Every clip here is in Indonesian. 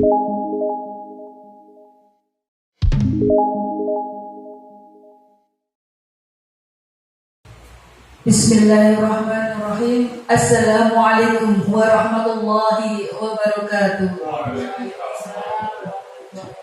Bismillahirrahmanirrahim. Assalamualaikum warahmatullahi wabarakatuh.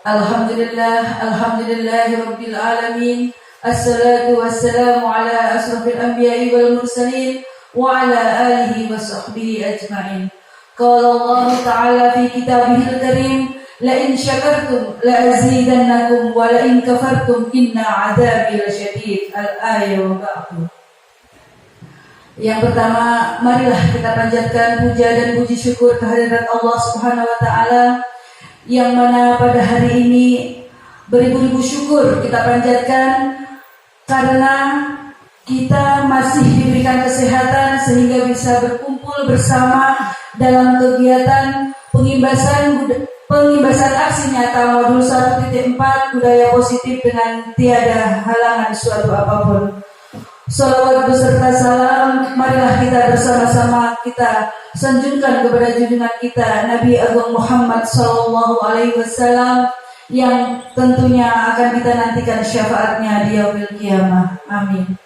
Alhamdulillahi rabbil alamin. Assalatu wassalamu ala asrafil anbiya'i wal mursalin wa ala alihi wa sahbihi ajma'in. Qala Allah ta'ala fi kitabihil karim, la in syakartum la azidannakum wa la in kafartum inna 'adzabi lasyadid. Al-ayat wa ba'du. Yang pertama, marilah kita panjatkan puja dan puji syukur kehadirat Allah Subhanahu wa taala, yang mana pada hari ini beribu-ribu syukur kita panjatkan karena kita masih diberikan kesehatan sehingga bisa berkumpul bersama dalam kegiatan pengimbasan aksi nyata modul 1.4 budaya positif dengan tiada halangan suatu apapun. Salawat beserta salam, marilah kita bersama-sama kita sanjungkan kepada junjungan kita Nabi Agung Muhammad Sallallahu Alaihi Wasallam, yang tentunya akan kita nantikan syafaatnya di yaumil qiyamah. Amin.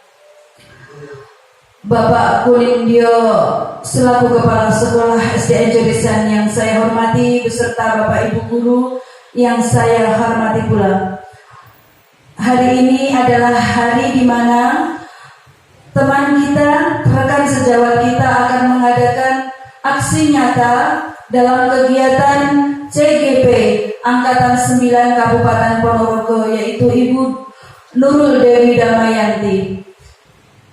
Bapak Kulindyo selaku Kepala Sekolah SDN Jodesan yang saya hormati, beserta Bapak Ibu Guru yang saya hormati pula. Hari ini adalah hari di mana teman kita, rekan sejawat kita akan mengadakan aksi nyata dalam kegiatan CGP Angkatan 9 Kabupaten Ponorogo, yaitu Ibu Nurul Dewi Damayanti.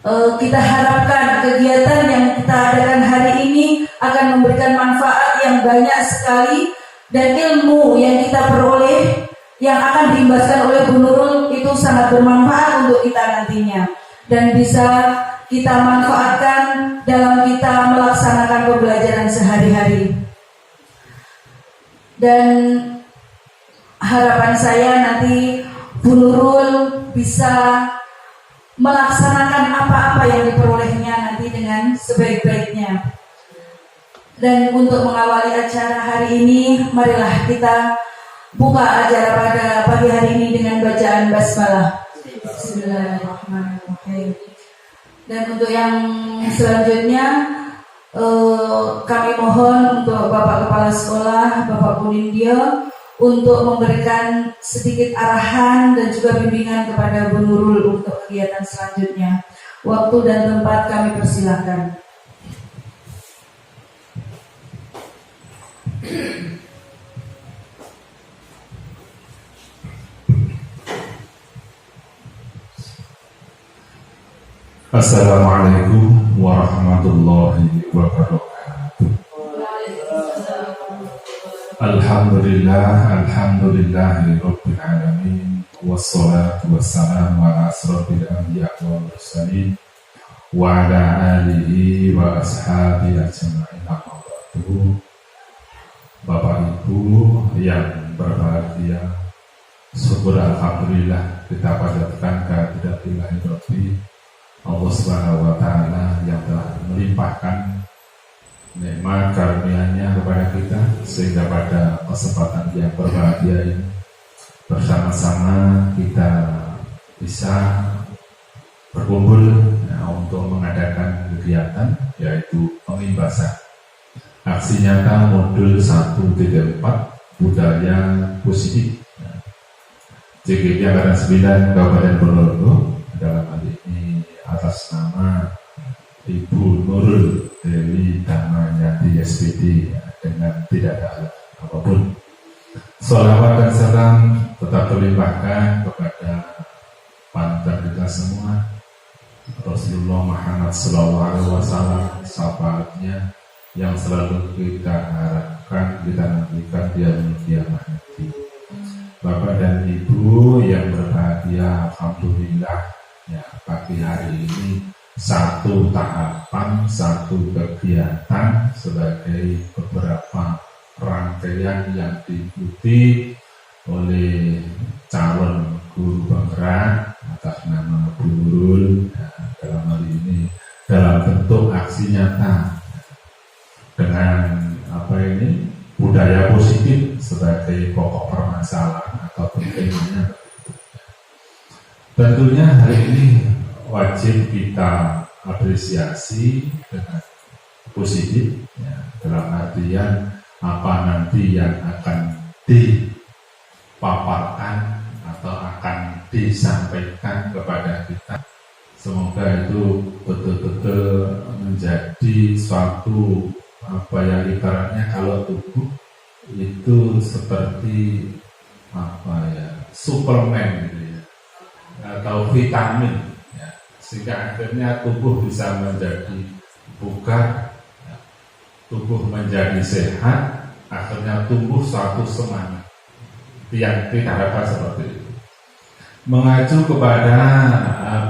Kita harapkan kegiatan yang kita adakan hari ini akan memberikan manfaat yang banyak sekali, dan ilmu yang kita peroleh yang akan diimbaskan oleh Bu Nurul itu sangat bermanfaat untuk kita nantinya, dan bisa kita manfaatkan dalam kita melaksanakan pembelajaran sehari-hari. Dan harapan saya nanti Bu Nurul bisa melaksanakan apa-apa yang diperolehnya nanti dengan sebaik-baiknya. Dan untuk mengawali acara hari ini, marilah kita buka acara pada pagi hari ini dengan bacaan basmalah. Bismillahirrahmanirrahim. Dan untuk yang selanjutnya, kami mohon untuk Bapak Kepala Sekolah, Bapak Kulindyo, untuk memberikan sedikit arahan dan juga bimbingan kepada Bu Nurul untuk kegiatan selanjutnya. Waktu dan tempat kami persilahkan. Assalamualaikum warahmatullahi wabarakatuh. Alhamdulillahi rabbil alamin, wassalatu wassalamu ala asrafil anbiya wal mursalin wa ala alihi wa ashabihi ajma'in. Bapak Ibu yang berbahagia, syukur alhamdulillah kita panjatkan kehadirat Ilahi Allah Subhanahu wa taala yang telah melimpahkan nikmat karunia-Nya kepada kita, sehingga pada kesempatan yang berbahagia ini bersama-sama kita bisa berkumpul untuk mengadakan kegiatan, yaitu pengimbasan aksi nyata modul 1.4 budaya positif CGP Angkatan 9 Kabupaten Ponorogo, dalam hal ini atas nama Ibu Nurul Dewi Damayanti SPD, dengan tidak ada apapun. Sholawat dan salam tetap terlimpahkan kepada panutan kita semua, Rasulullah Muhammad SAW, syafaatnya yang selalu kita harapkan, kita nantikan di hari kiamat nanti. Bapak dan Ibu yang berbahagia, alhamdulillah ya, pagi hari ini satu tahapan, satu kegiatan sebagai beberapa rangkaian yang diikuti oleh calon guru penggerak atas nama Bu Nurul, dalam hal ini dalam bentuk aksi nyata dengan budaya positif sebagai pokok permasalahan atau pentingnya. Tentunya hal ini wajib kita apresiasi dengan positif, ya, dalam artian apa nanti yang akan dipaparkan atau akan disampaikan kepada kita. Semoga itu betul-betul menjadi suatu apa yang ibaratnya kalau tubuh itu seperti apa ya, suplemen gitu ya, atau vitamin ya, sehingga akhirnya tubuh bisa menjadi bugar, ya, tubuh menjadi sehat, akhirnya tumbuh suatu semangat yang kita harapkan seperti itu. Mengacu kepada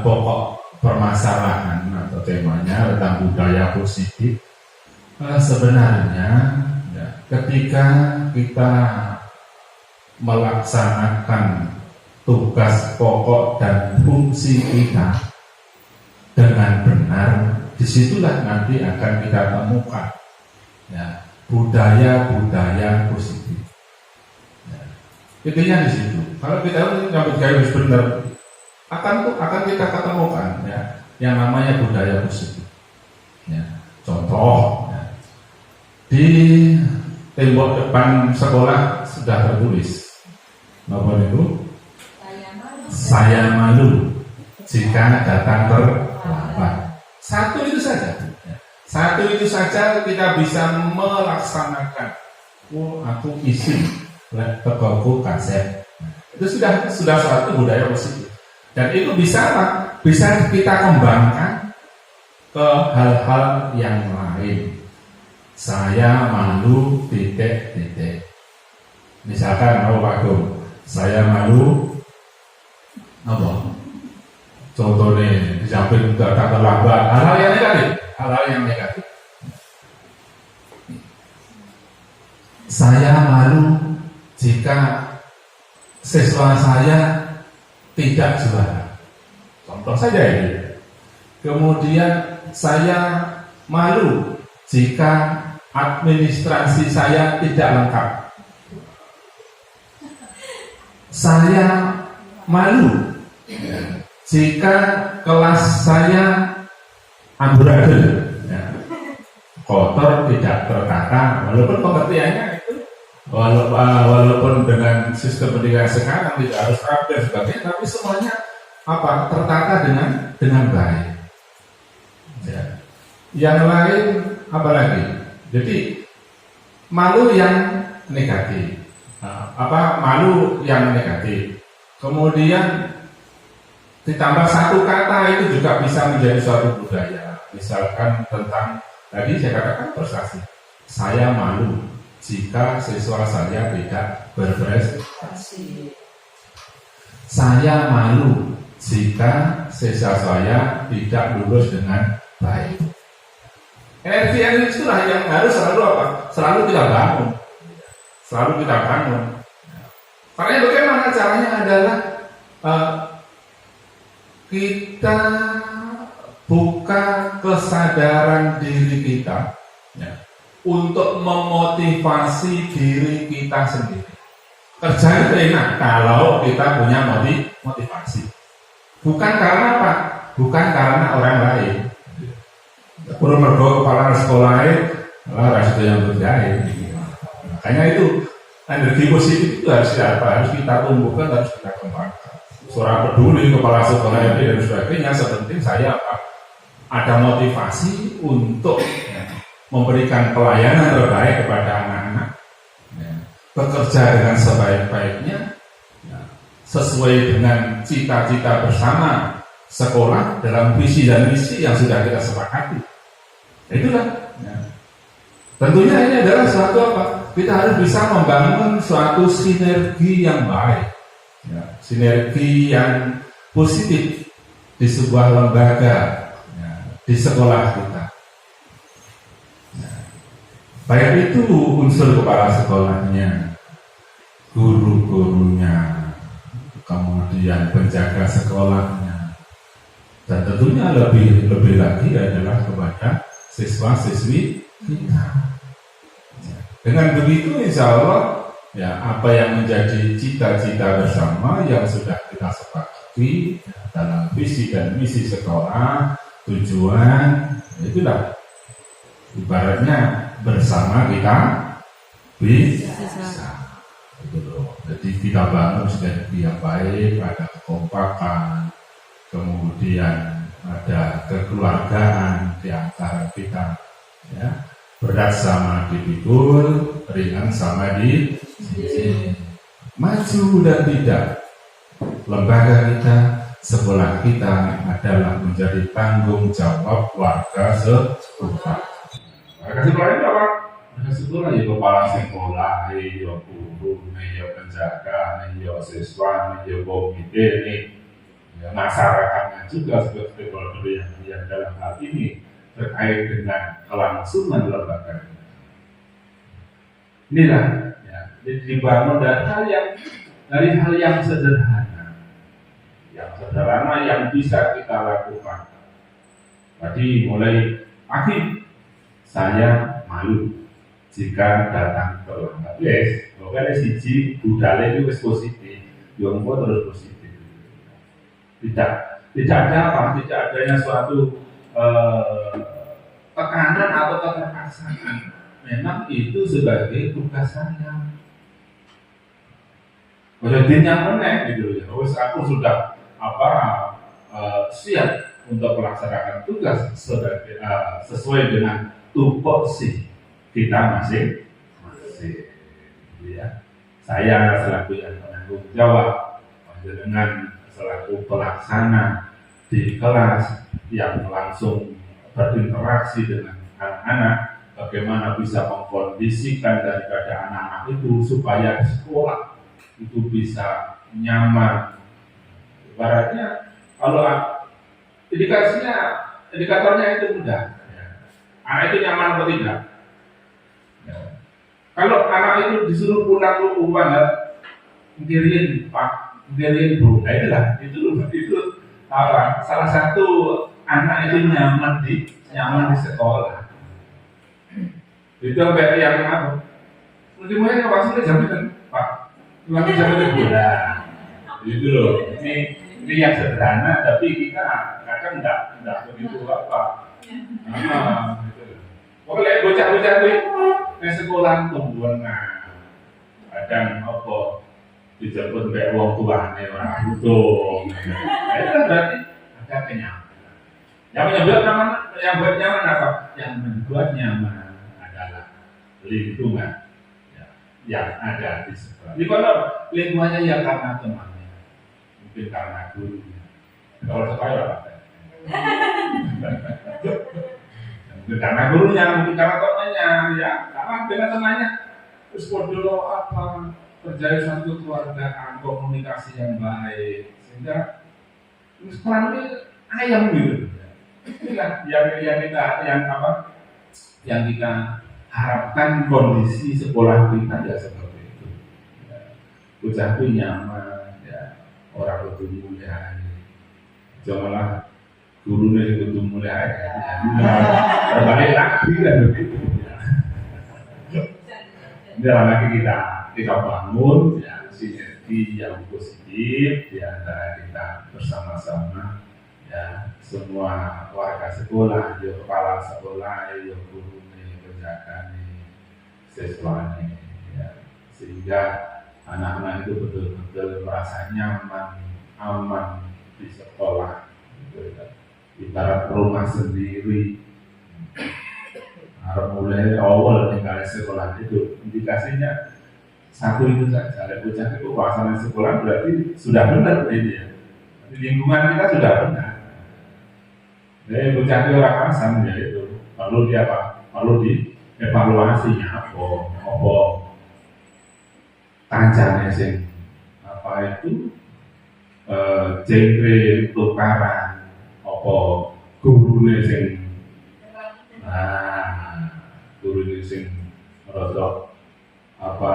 pokok permasalahan atau temanya tentang budaya positif, sebenarnya ya, ketika kita melaksanakan tugas pokok dan fungsi kita dengan benar, disitulah nanti akan kita temukan ya, budaya-budaya positif. Ya. Intinya di situ. Kalau kita nyambut gaya benar, akan kita ketemukan ya, yang namanya budaya positif. Ya. Contoh, ya, di tembok depan sekolah sudah tertulis apa itu? Saya malu jika datang terlambat. Satu itu saja. Satu itu saja kita bisa melaksanakan. Oh, aku isi tekoku kaset. Itu sudah suatu budaya positif. Dan itu bisa kita kembangkan ke hal-hal yang lain. Saya malu titik. Misalkan Pak Agung, saya malu apa? Contohnya di samping datang terlambat, hal-hal yang negatif. Saya malu jika siswa saya tidak juara. Contoh saja ini. Kemudian saya malu jika administrasi saya tidak lengkap. Saya malu jika kelas saya amburadul, ya, kotor, tidak tertata, walaupun pengertiannya itu walaupun dengan sistem pendidikan sekarang tidak harus rapi dan sebagainya, tapi semuanya apa, tertata dengan baik. Ya. Yang lain apa lagi? Jadi malu yang negatif, malu yang negatif. Kemudian ditambah satu kata itu juga bisa menjadi suatu budaya. Misalkan tentang tadi saya katakan prestasi. Saya malu jika siswa saya tidak berprestasi. Saya malu jika siswa saya tidak lulus dengan baik. Energi itulah yang harus selalu apa? Selalu kita bangun. Karena bagaimana caranya adalah kita buka kesadaran diri kita ya, untuk memotivasi diri kita sendiri. Kerja itu enak kalau kita punya motivasi. Bukan karena apa? Bukan karena orang lain. Kurang mergo kepala sekolah itu yang berjaya. Makanya itu energi positif itu harus kita tumbuhkan, harus kita kembangkan. Seorang peduli kepala sekolah dan sebagainya, sepenting saya ada motivasi untuk memberikan pelayanan terbaik kepada anak-anak, bekerja dengan sebaik-baiknya, sesuai dengan cita-cita bersama sekolah dalam visi dan misi yang sudah kita sepakati. Itulah. Tentunya ini adalah suatu apa? Kita harus bisa membangun suatu sinergi yang baik, ya, sinergi yang positif di sebuah lembaga, ya, di sekolah kita. Ya. Baik itu unsur kepala sekolahnya, guru-gurunya, kemudian penjaga sekolahnya, dan tentunya lebih lagi adalah kepada siswa-siswi kita. Dengan begitu insya Allah ya apa yang menjadi cita-cita bersama yang sudah kita sepakati ya, dalam visi dan misi sekolah, tujuan, itulah ibaratnya bersama kita bisa. Itu loh. Jadi kita bangun sinergi yang baik, ada kekompakan, kemudian ada kekeluargaan di antara kita, ya. Berat sama dipikul, ringan sama di sini. Maju dan tidak, lembaga kita, sekolah kita adalah menjadi tanggung jawab warga setempat. Warga sekolah itu apa? Warga sekolah ya kepala sekolah, ya guru, ya penjaga, ya siswa, ya komite, ya masyarakatnya juga sebagai stakeholder yang dalam hal ini terkait dengan kelangsungan lembaga. Inilah ya, dibangun dari hal yang sederhana, yang bisa kita lakukan. Tadi mulai pagi saya malu jika datang terlambat. Yes, pokoknya siji budaya itu positif, yang terus positif. Tidak ada apa, tidak adanya suatu tekanan atau keterpaksaan. Memang itu sebagai tugas saya. Jadi nyaman gitu ya. Aku sudah siap untuk melaksanakan tugas sesuai dengan tupoksi kita masing-masing. Ya. Saya selaku yang penanggung jawab, dengan selaku pelaksana di kelas yang langsung berinteraksi dengan anak-anak, bagaimana bisa mengkondisikan daripada anak-anak itu supaya sekolah itu bisa nyaman. Ibaratnya kalau indikatornya itu mudah, ya. Anak itu nyaman atau tidak. Ya. Kalau anak itu disuruh pulang ke rumah, ngirin pak, ngirin bu, nah itu salah satu anak itu nyaman di sekolah. Itu sampai yang apa? Mulai ngawasi jaminan, Pak. Ngawasi jaminan bola. Itu loh. Ini yang sederhana, tapi kita kadang enggak begitu apa. Gitu. Pokoknya bocah-bocah itu di sekolah tumbuhan kadang apa dijemput kayak wong tuane orang butuh. Itu kan berarti ada kenyamanan. Yang buat nyaman apa? Yang membuat nyaman adalah lingkungan ya, yang ada di sekolah. Di mana lingkungannya ya karena temannya, mungkin karena gurunya. Kalau sekolah apa? Mungkin karena gurunya, mungkin karena temannya, ya karena dengan temannya. Terus dulu apa? Terjadi satu keluargaan, komunikasi yang baik, sehingga sekolah ini ayam gitu. Inilah yang kita harapkan kondisi sekolah kita ya seperti itu. Ya, bocah itu nyaman, ya orang itu mulia, janganlah gurunya itu mulia, terbalik lagi kan begitu. Ini lagi kita bangun ya sinergi yang positif di antara kita bersama-sama. Ya, semua warga sekolah, ya kepala sekolah, ya guru, penjaga, siswa, ya, sehingga anak-anak itu betul-betul merasa nyaman, aman di sekolah, gitu, ya. Ibarat rumah sendiri. Harus mulai awal tinggal sekolah itu indikasinya satu itu saja. Ada bocah itu pelaksanaan sekolah berarti sudah benar ini ya. Lingkungan kita sudah benar. Jadi bocah itu orang asam ya itu perlu dievaluasinya apa kancane sing apa itu genre tukaran apa gurune sing gurune sing rodok apa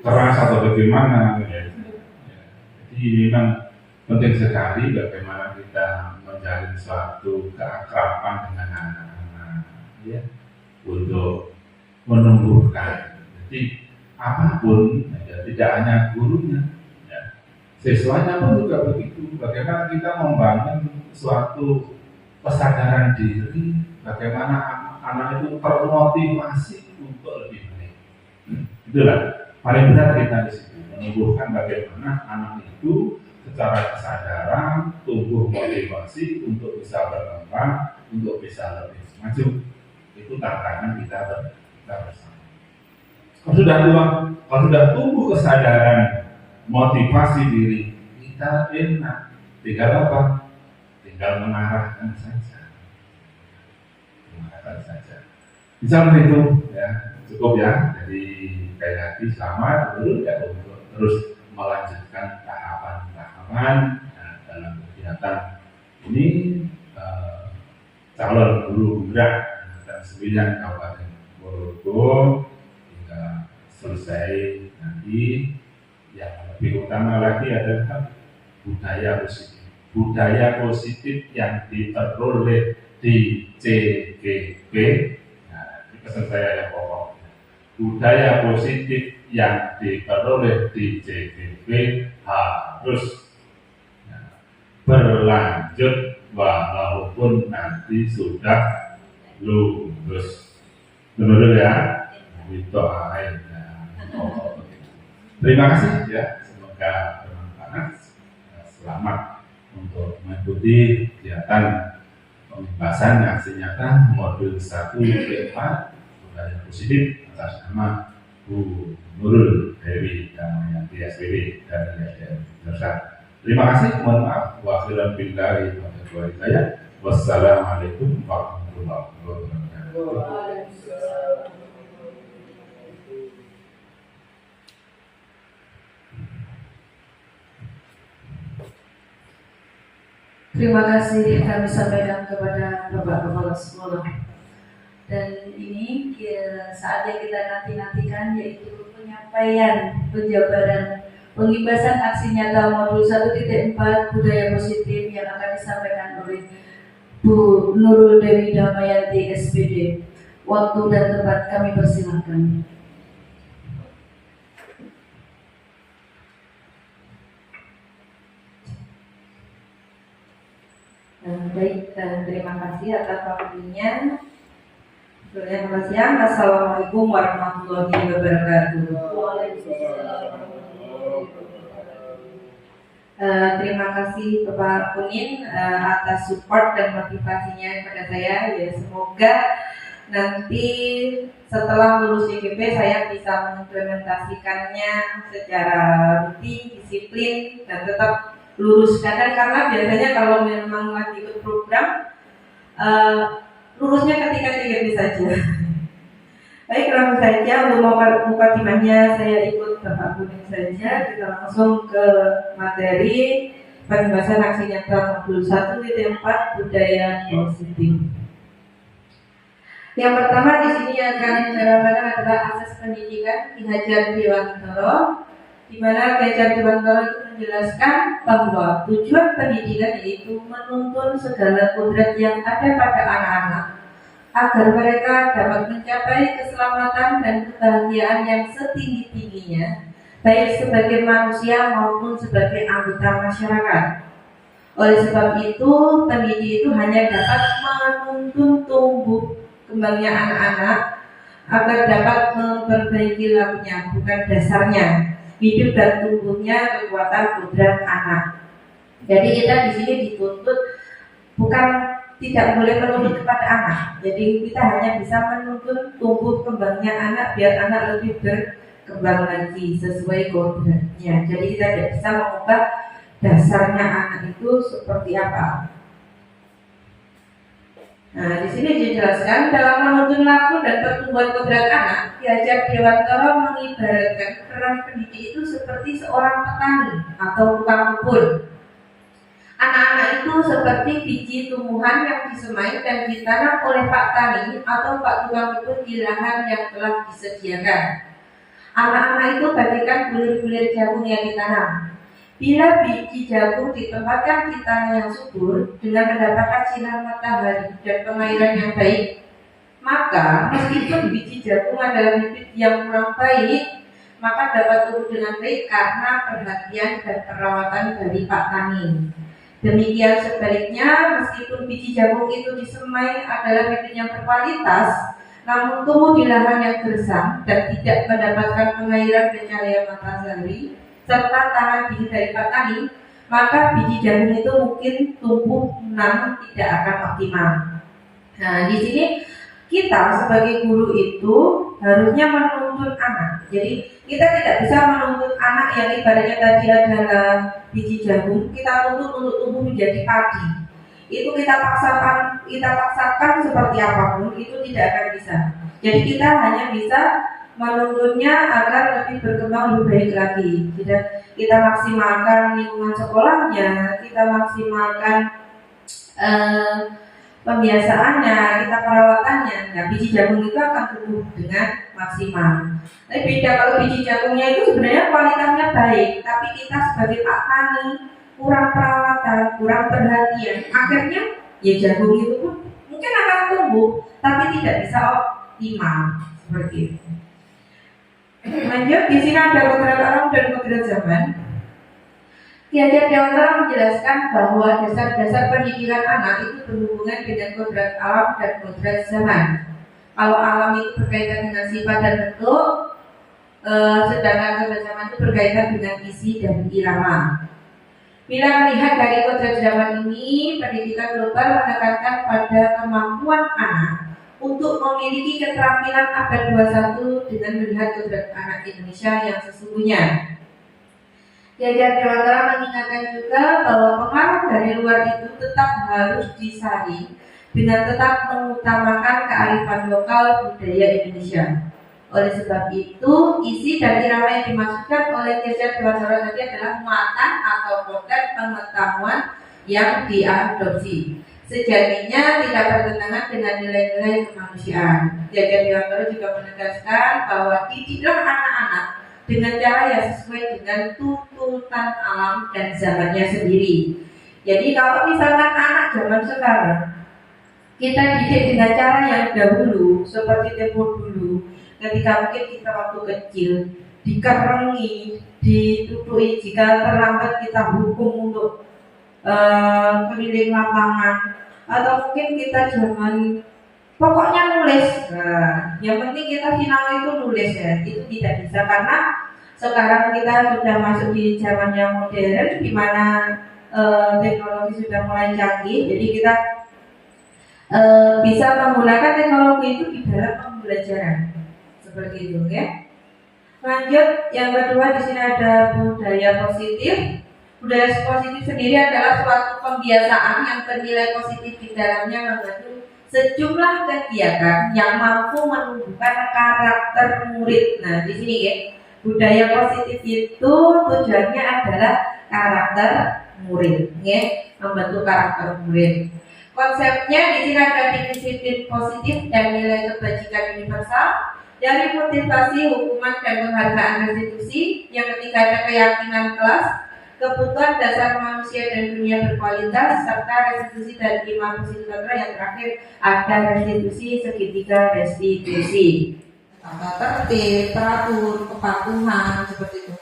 keras atau bagaimana ya. Jadi memang penting sekali bagaimana kita menjalin suatu keakraban dengan anak-anak ya, untuk menumbuhkan. Jadi apapun, ya, tidak hanya gurunya, ya, siswanya pun juga begitu. Bagaimana kita membangun suatu kesadaran diri, bagaimana anak itu termotivasi untuk lebih baik. Itulah paling berat kita di situ, menumbuhkan bagaimana anak itu secara kesadaran tumbuh motivasi untuk bisa berkembang, untuk bisa lebih maju. Itu tantangan kita bersama. Kalau sudah tumbuh kesadaran motivasi diri, kita enak. Tinggal apa? Tinggal mengarahkan saja. Mengarahkan saja. Bisa begitu ya, cukup ya. Jadi sekali lagi selamat dulu ya untuk terus melanjutkan tahapan-tahapan dalam kegiatan ini, calon guru gerak dan 9 Kabupaten Ponorogo hingga selesai nanti. Yang lebih utama lagi adalah budaya positif yang diperoleh di CGP. Nah, ini pesan saya yang pokok. Budaya positif yang diperoleh di CGP harus berlanjut walaupun nanti sudah lulus. Benar ya? Itu terima kasih ya, semoga bermanfaat. Selamat untuk mengikuti kegiatan pembebasan aksi nyata modul 1 P4 budaya positif atas nama Bu Nurul Dewi Damayanti SPD dari SDM Jurusan. Terima kasih, mohon maaf. Wa khairan billahi taufiq wal hidayah. Wassalamualaikum warahmatullahi wabarakatuh. Terima kasih kami sampaikan kepada Bapak Kepala Sekolah. Dan ini saatnya kita nanti-nantikan, yaitu penyampaian penjabaran pengibasan aksi nyata modul 1.4 budaya positif yang akan disampaikan oleh Bu Nurul Dewi Damayanti SPD. Waktu dan tempat kami persilahkan. Baik, terima kasih atas waktunya. Selamat siang. Assalamualaikum warahmatullahi wabarakatuh. Terima kasih Bapak Kunin atas support dan motivasinya kepada saya. Ya, semoga nanti setelah lulus CGP saya bisa mengimplementasikannya secara rutin, disiplin, dan tetap lulus. Karena biasanya kalau memang lagi ikut program lulusnya ketika CGP saja. Baik, langsung saja untuk mukadimahnya saya ikut Bapak Kuning saja. Kita langsung ke materi pembahasan aksi nyata modul 1.4 budaya positif. Yang pertama di sini yang akan saya sampaikan adalah akses pendidikan Ki Hajar Dewantara, di mana Ki Hajar Dewantara itu menjelaskan bahwa tujuan pendidikan yaitu menuntun segala kodrat yang ada pada anak-anak agar mereka dapat mencapai keselamatan dan kebahagiaan yang setinggi-tingginya, baik sebagai manusia maupun sebagai anggota masyarakat. Oleh sebab itu, pendidik itu hanya dapat menuntun tumbuh kembangnya anak-anak agar dapat memperbaiki lakunya, bukan dasarnya, hidup dan tumbuhnya kekuatan kodrat anak. Jadi kita di sini dituntut bukan tidak boleh menuntut kepada anak. Jadi kita hanya bisa menuntun tumbuh kembangnya anak biar anak lebih berkembang lagi sesuai kodratnya. Jadi kita tidak bisa mengubah dasarnya anak itu seperti apa. Nah, di sini dijelaskan dalam menuntun laku dan pertumbuhan kodrat anak, Ki Hajar Dewantara mengibaratkan peran pendidik itu seperti seorang petani atau tukang kebun. Anak-anak itu seperti biji tumbuhan yang disemai dan ditanam oleh Pak Tani atau Pak Tukang Kebun di lahan yang telah disediakan. Anak-anak itu bagaikan bulir-bulir jagung yang ditanam. Bila biji jagung ditempatkan di tanah yang subur dengan mendapat sinar matahari dan pengairan yang baik, Maka meskipun biji jagung adalah bibit yang kurang baik, maka dapat tumbuh dengan baik karena perhatian dan perawatan dari Pak Tani. Demikian sebaliknya, meskipun biji jagung itu disemai adalah bibit yang berkualitas, namun tumbuh di lahan yang gersang dan tidak mendapatkan pengairan dan cahaya matahari serta tangan dingin dari Pak Tani, maka biji jagung itu mungkin tumbuh namun tidak akan optimal. Nah, di sini kita sebagai guru itu harusnya menuntut anak. Jadi kita tidak bisa menuntut anak yang ibaratnya tadi adalah biji jagung, kita tuntut untuk tumbuh menjadi padi. Itu kita paksakan seperti apapun, itu tidak akan bisa. Jadi kita hanya bisa menuntutnya agar lebih berkembang lebih baik lagi. Kita maksimalkan lingkungan sekolahnya, kita maksimalkan pembiasaannya, kita perawatannya. Nah, biji jagung itu akan tumbuh dengan maksimal. Tapi beda kalau biji jagungnya itu sebenarnya kualitasnya baik, tapi kita sebagai Pak Tani kurang perawatan, kurang perhatian, akhirnya ya jagung itu pun mungkin akan tumbuh, tapi tidak bisa optimal seperti itu. Lanjut, di sini ada kodrat alam dan kodrat zaman. Ki Hajar Dewantara menjelaskan bahwa dasar-dasar pendidikan anak itu berhubungan dengan kodrat alam dan kodrat zaman. Kalau alam itu berkaitan dengan sifat dan bentuk, sedangkan kodrat zaman itu berkaitan dengan isi dan irama. Bila melihat dari kodrat zaman ini, pendidikan global menekankan pada kemampuan anak untuk memiliki keterampilan abad 21 dengan melihat kodrat anak Indonesia yang sesungguhnya. Ki Hajar Dewantara mengingatkan juga bahwa pengaruh dari luar itu tetap harus disaring dengan tetap mengutamakan kearifan lokal budaya Indonesia. Oleh sebab itu, isi dan irama yang dimaksudkan oleh Ki Hajar Dewantara tadi adalah muatan atau konten pengetahuan yang diadopsi. Sejatinya tidak bertentangan dengan nilai-nilai kemanusiaan. Ki Hajar Dewantara juga menegaskan bahwa didiklah anak-anak dengan cara yang sesuai dengan tuntutan alam dan zamannya sendiri. Jadi kalau misalkan anak zaman sekarang kita didik dengan cara yang dahulu, seperti tempo dulu, ketika mungkin kita waktu kecil dikerengi, ditutui, jika terlambat kita hukum untuk keliling lapangan, atau mungkin kita zaman pokoknya nulis. Nah, yang penting kita final itu nulis ya. Itu tidak bisa karena sekarang kita sudah masuk di zaman yang modern, di mana teknologi sudah mulai canggih. Jadi kita bisa menggunakan teknologi itu di dalam pembelajaran seperti itu, ya. Lanjut, yang kedua di sini ada budaya positif. Budaya positif sendiri adalah suatu pembiasaan yang bernilai positif di dalamnya membantu sejumlah kegiatan yang mampu menumbuhkan karakter murid. Nah, di sini ya, budaya positif itu tujuannya adalah karakter murid, ya, membentuk karakter murid. Konsepnya di sini ada disiplin positif dan nilai kebajikan universal, dari motivasi, hukuman dan penghargaan restitusi. Yang ketiga ada keyakinan kelas, kebutuhan dasar manusia dan dunia berkualitas, serta restitusi dan iman positif. Yang terakhir ada restitusi segitiga restitusi. Tata tertib, teratur, kepatuhan, seperti itu.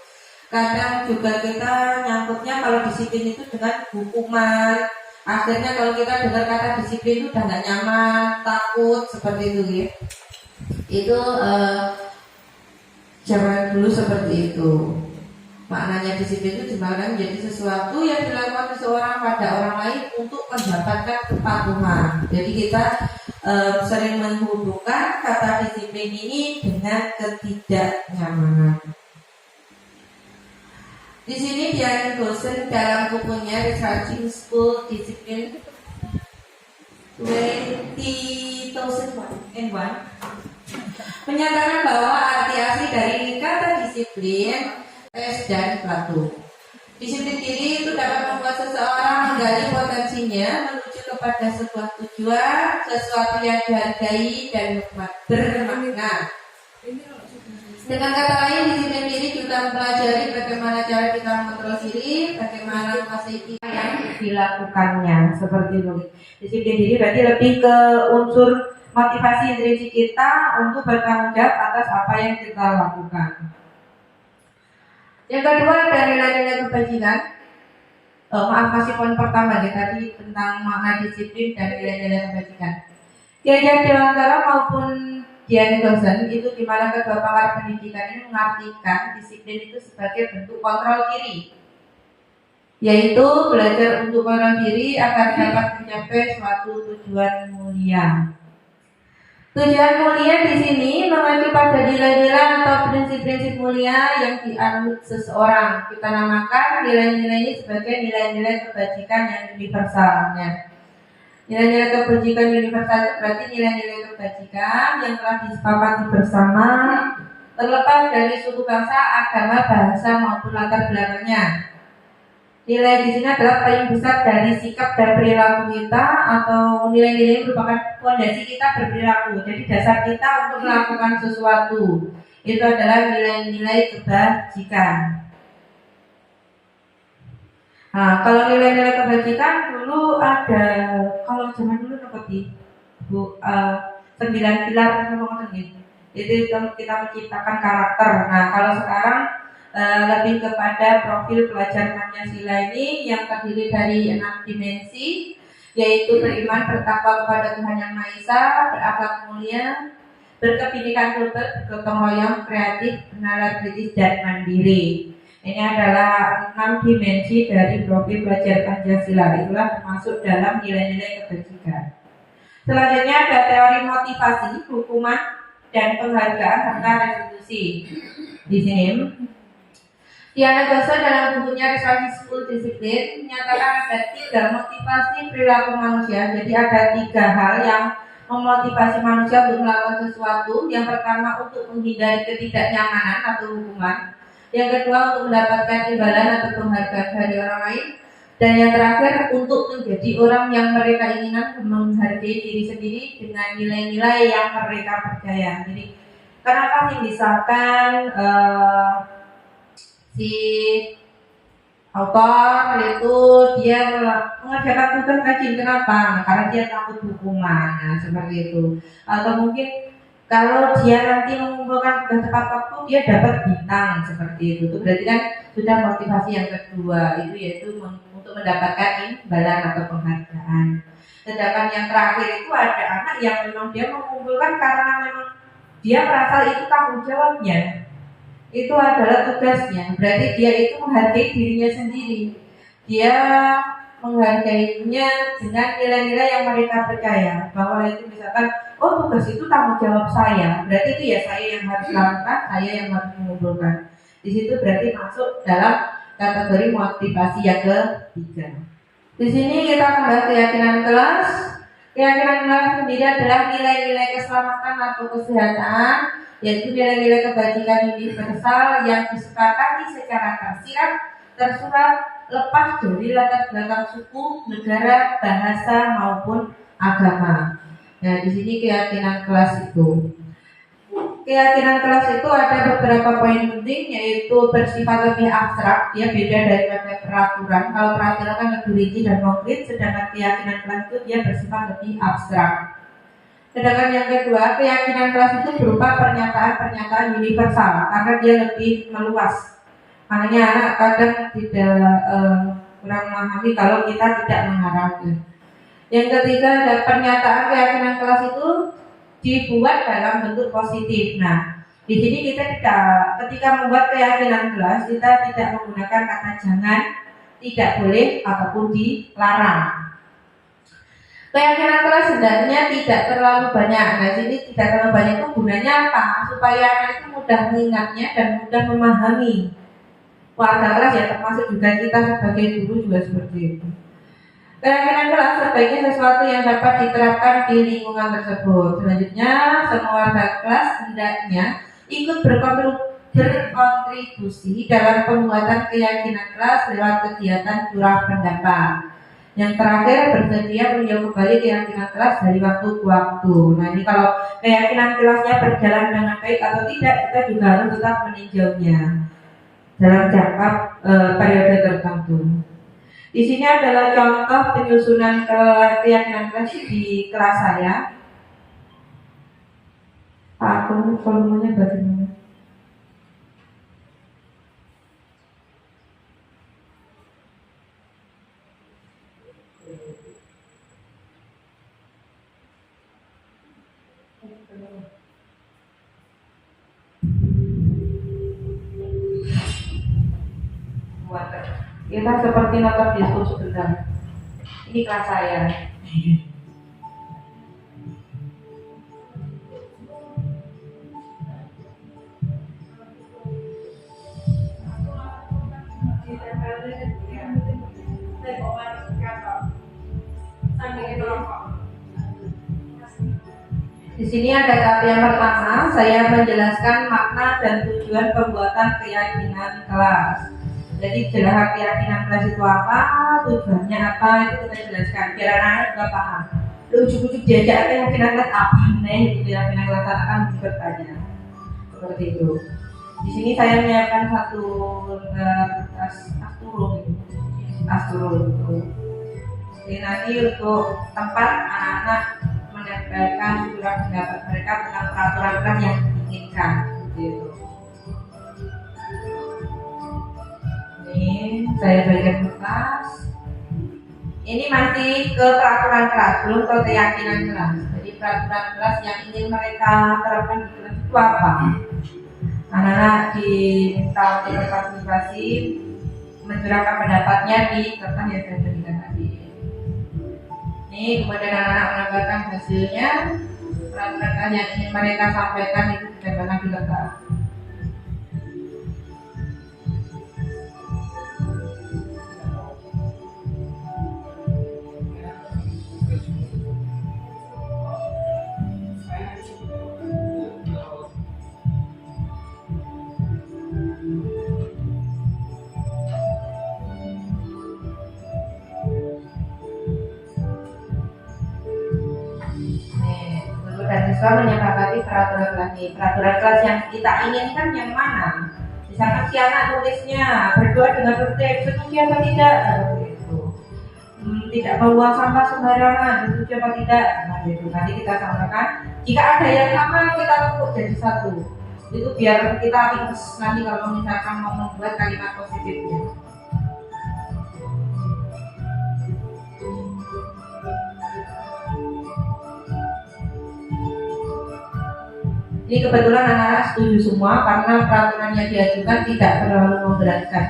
Kadang juga kita nyangkutnya kalau disiplin itu dengan hukuman. Akhirnya kalau kita dengar kata disiplin itu udah gak nyaman, takut, seperti itu ya. Itu zaman dulu seperti itu. Maknanya disiplin itu dimana menjadi sesuatu yang dilakukan seseorang pada orang lain untuk mendapatkan kepatuhan. Jadi kita sering menghubungkan kata disiplin ini dengan ketidaknyamanan. Di sini dia dosen dalam bukunya Researching School Discipline 2001 menyatakan bahwa arti asli dari kata disiplin, tes dan batu. Disiplin diri itu dapat membuat seseorang menggali potensinya menuju kepada sebuah tujuan, sesuatu yang dihargai dan bermakna. Dengan kata lain, disiplin diri juga mempelajari bagaimana cara kita mengontrol diri, bagaimana menguasai yang dilakukannya, seperti itu. Disiplin diri berarti lebih ke unsur motivasi intrinsik kita untuk bertanggung jawab atas apa yang kita lakukan. Yang kedua ada nilai-nilai kebajikan. Masih poin pertama ya tadi tentang makna disiplin dan nilai-nilai kebajikan. Ki Hajar Dewantara maupun Dian Gosen itu di mana kedua pakar pendidikan ini mengartikan disiplin itu sebagai bentuk kontrol diri, yaitu belajar untuk kontrol diri agar dapat mencapai suatu tujuan mulia. Tujuan mulia di sini mengacu pada nilai-nilai atau prinsip-prinsip mulia yang dianut seseorang. Kita namakan nilai-nilai ini sebagai nilai-nilai kebajikan yang universal. Nilai-nilai kebajikan universal itu berarti nilai-nilai kebajikan yang telah disepakati bersama, terlepas dari suku bangsa, agama, bahasa maupun latar belakangnya. Nilai di sini adalah paling besar dari sikap dan perilaku kita, atau nilai-nilai merupakan fondasi kita berperilaku. Jadi dasar kita untuk melakukan sesuatu itu adalah nilai-nilai kebajikan. Nah, kalau nilai-nilai kebajikan dulu ada, kalau zaman dulu seperti Bu 9 pilar itu kita menciptakan karakter. Nah, kalau sekarang lebih kepada profil pelajar Pancasila ini yang terdiri dari 6 dimensi, yaitu beriman, bertakwa kepada Tuhan Yang Maha Esa, berakhlak mulia, berkebinekaan global, bergotong royong, kreatif, benalar, kritis, dan mandiri. Ini adalah 6 dimensi dari profil pelajar Pancasila. Itulah termasuk dalam nilai-nilai kebajikan. Selanjutnya ada teori motivasi, hukuman, dan penghargaan serta restitusi. Di sini Dian Gosen dalam bukunya Resolusi 10 Disiplin menyatakan ada 3 motivasi perilaku manusia. Jadi ada 3 hal yang memotivasi manusia untuk melakukan sesuatu. Yang pertama untuk menghindari ketidaknyamanan atau hukuman. Yang kedua untuk mendapatkan imbalan atau penghargaan dari orang lain. Dan yang terakhir untuk menjadi orang yang mereka inginkan, menghargai diri sendiri dengan nilai-nilai yang mereka percaya. Jadi kenapa sih misalkan si autor itu dia mengerjakan tugas rajin, kenapa? Karena dia takut hukuman, seperti itu. Atau mungkin kalau dia nanti mengumpulkan tugas tepat waktu, dia dapat bintang, seperti itu. Itu berarti kan sudah motivasi yang kedua, itu yaitu untuk mendapatkan imbalan atau penghargaan. Sedangkan yang terakhir itu ada anak yang memang dia mengumpulkan karena memang dia merasa itu tanggung jawabnya. Itu adalah tugasnya. Berarti dia itu menghargai dirinya sendiri. Dia menghargainya dengan nilai-nilai yang mereka percaya. Bahwa itu misalkan, oh tugas itu tanggung jawab saya. Berarti itu ya saya yang harus lakukan, saya yang harus mengumpulkan. Di situ berarti masuk dalam kategori motivasi yang ketiga. Di sini kita membahas keyakinan kelas. Keyakinan kelas sendiri adalah nilai-nilai keselamatan atau kesehatan, yaitu nilai-nilai kebajikan universal yang disepakati secara tersurat lepas dari latar belakang suku, negara, bahasa maupun agama. Nah, di sini keyakinan kelas itu. Keyakinan kelas itu ada beberapa poin penting, yaitu bersifat lebih abstrak. Dia beda daripada peraturan. Kalau peraturan kan lebih rinci dan konkret, sedangkan keyakinan kelas itu dia bersifat lebih abstrak. Sedangkan yang kedua, keyakinan kelas itu berupa pernyataan-pernyataan universal karena dia lebih meluas. Makanya anak kadang tidak kurang memahami kalau kita tidak mengarahkan. Yang ketiga, ada pernyataan keyakinan kelas itu dibuat dalam bentuk positif. Nah, di sini kita ketika membuat keyakinan kelas, kita tidak menggunakan kata jangan, tidak boleh ataupun dilarang. Keyakinan kelas sebenarnya tidak terlalu banyak. Nah, sini tidak terlalu banyak itu gunanya apa? Supaya anak itu mudah mengingatnya dan mudah memahami. Warga kelas ya, termasuk juga kita sebagai guru juga seperti itu. Keyakinan kelas sebaiknya sesuatu yang dapat diterapkan di lingkungan tersebut. Selanjutnya, semua warga kelas hendaknya ikut berkontribusi dalam pembuatan keyakinan kelas lewat kegiatan curah pendapat. Yang terakhir, bersedia meninjau kembali keyakinan kelas dari waktu ke waktu. Nah, ini kalau keyakinan kelasnya berjalan dengan baik atau tidak, kita juga harus tetap meninjaunya dalam jangka periode tertentu. Di sini adalah contoh penyusunan keyakinan kelas di kelas saya. Pak Agung, volumenya bagaimana? Kita seperti nonton bioskop sebentar. Ini kelas saya. Di sini ada tahap yang pertama, saya menjelaskan makna dan tujuan pembuatan keyakinan kelas. Jadi jelas keyakinan kelas itu apa, tujuannya apa, itu kita jelaskan biar anak-anak juga paham. Ujuk-ujuk diajak keyakinan kelas apa nih, itu keyakinan kelas akan bertanya. Seperti itu. Di sini saya menyiapkan satu kertas tas turun itu. Jadi nanti untuk tempat anak-anak menyampaikan surat pendapat mereka tentang peraturan kelas yang diinginkan, seperti itu. Ini saya bagikan kertas. Ini masih ke peraturan kelas, belum ke keyakinan kelas. Jadi peraturan kelas yang ingin mereka terapkan di kelas itu apa? Anak-anak diminta untuk berpartisipasi mencurahkan pendapatnya di kertas yang saya berikan tadi. Ini kemudian anak-anak menambahkan hasilnya, peraturan yang ingin mereka sampaikan itu ditambahkan di kertas. Dan siswa menyepakati peraturan kelas ini. Peraturan kelas yang kita inginkan yang mana? Misalkan si anak tulisnya berdoa dengan tertib, setuju apa tidak? Seperti itu. Tidak membuang sampah sembarangan, setuju apa tidak? Nah, itu nanti kita sampaikan. Jika ada yang sama, kita tumpuk jadi satu. Itu biar kita ingat nanti kalau misalkan mau membuat kalimat positifnya. Ini kebetulan anak-anak setuju semua karena peraturan yang diajukan tidak terlalu memberatkan.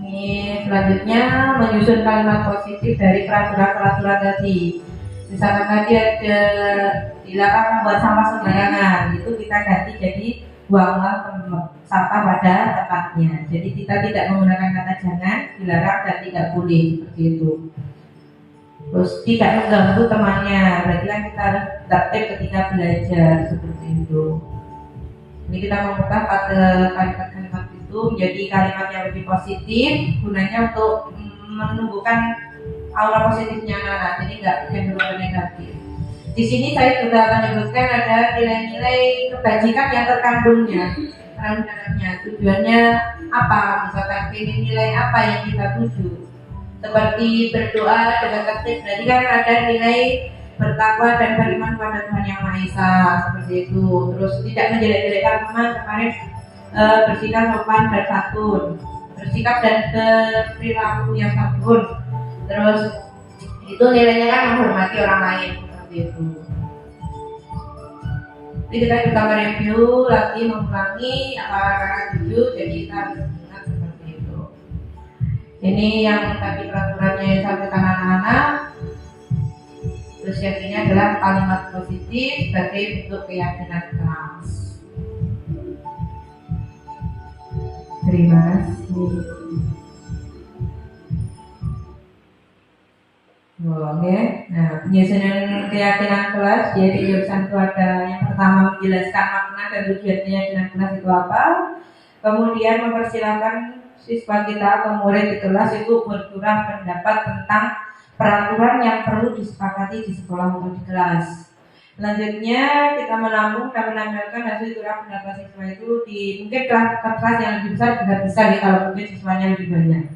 Ini selanjutnya menyusun kalimat positif dari peraturan-peraturan tadi. Misalkan tadi ada dilarang membuat sampah sembarangan, itu kita ganti jadi buanglah sampah pada tempatnya. Jadi kita tidak menggunakan kata jangan, dilarang dan tidak boleh, seperti itu. Terus tidak mengganggu temannya, berarti kan kita harus tertib ketika belajar, seperti itu. Ini kita membuka pada kalimat-kalimat itu menjadi kalimat yang lebih positif, gunanya untuk menumbuhkan aura positifnya anak, jadi nggak cenderung negatif. Di sini saya juga akan menyebutkan ada nilai-nilai kebajikan yang terkandungnya. Dalamnya tujuannya apa? Misalkan pilih nilai apa yang kita tuju. Seperti berdoa dengan tertib, berarti kan ada nilai bertakwa dan beriman kepada Tuhan Yang Maha Esa, seperti itu. Terus tidak menjelek-jelekkan teman, kemarin bersikap sopan dan santun, bersikap dan berperilaku yang santun. Terus itu nilainya kan menghormati orang lain, seperti itu. Jadi kita juga mereview lagi, mengulangi apa tujuh, jadi kita harus ingat seperti itu. Ini yang tadi peraturannya yang disampaikan anak-anak. Terus yang ini adalah kalimat positif sebagai bentuk keyakinan kelas. Terima kasih. Oke, nah penyusunan keyakinan kelas, jadi jurusan itu ada yang pertama menjelaskan makna dan tujuan keyakinan kelas itu apa. Kemudian mempersilahkan siswa kita atau murid di kelas itu bercurah pendapat tentang peraturan yang perlu disepakati di sekolah atau di kelas. Selanjutnya kita menampung dan menempelkan hasil curah pendapat siswa itu di mungkin kelas yang lebih besar juga bisa nih kalau mungkin siswanya lebih banyak.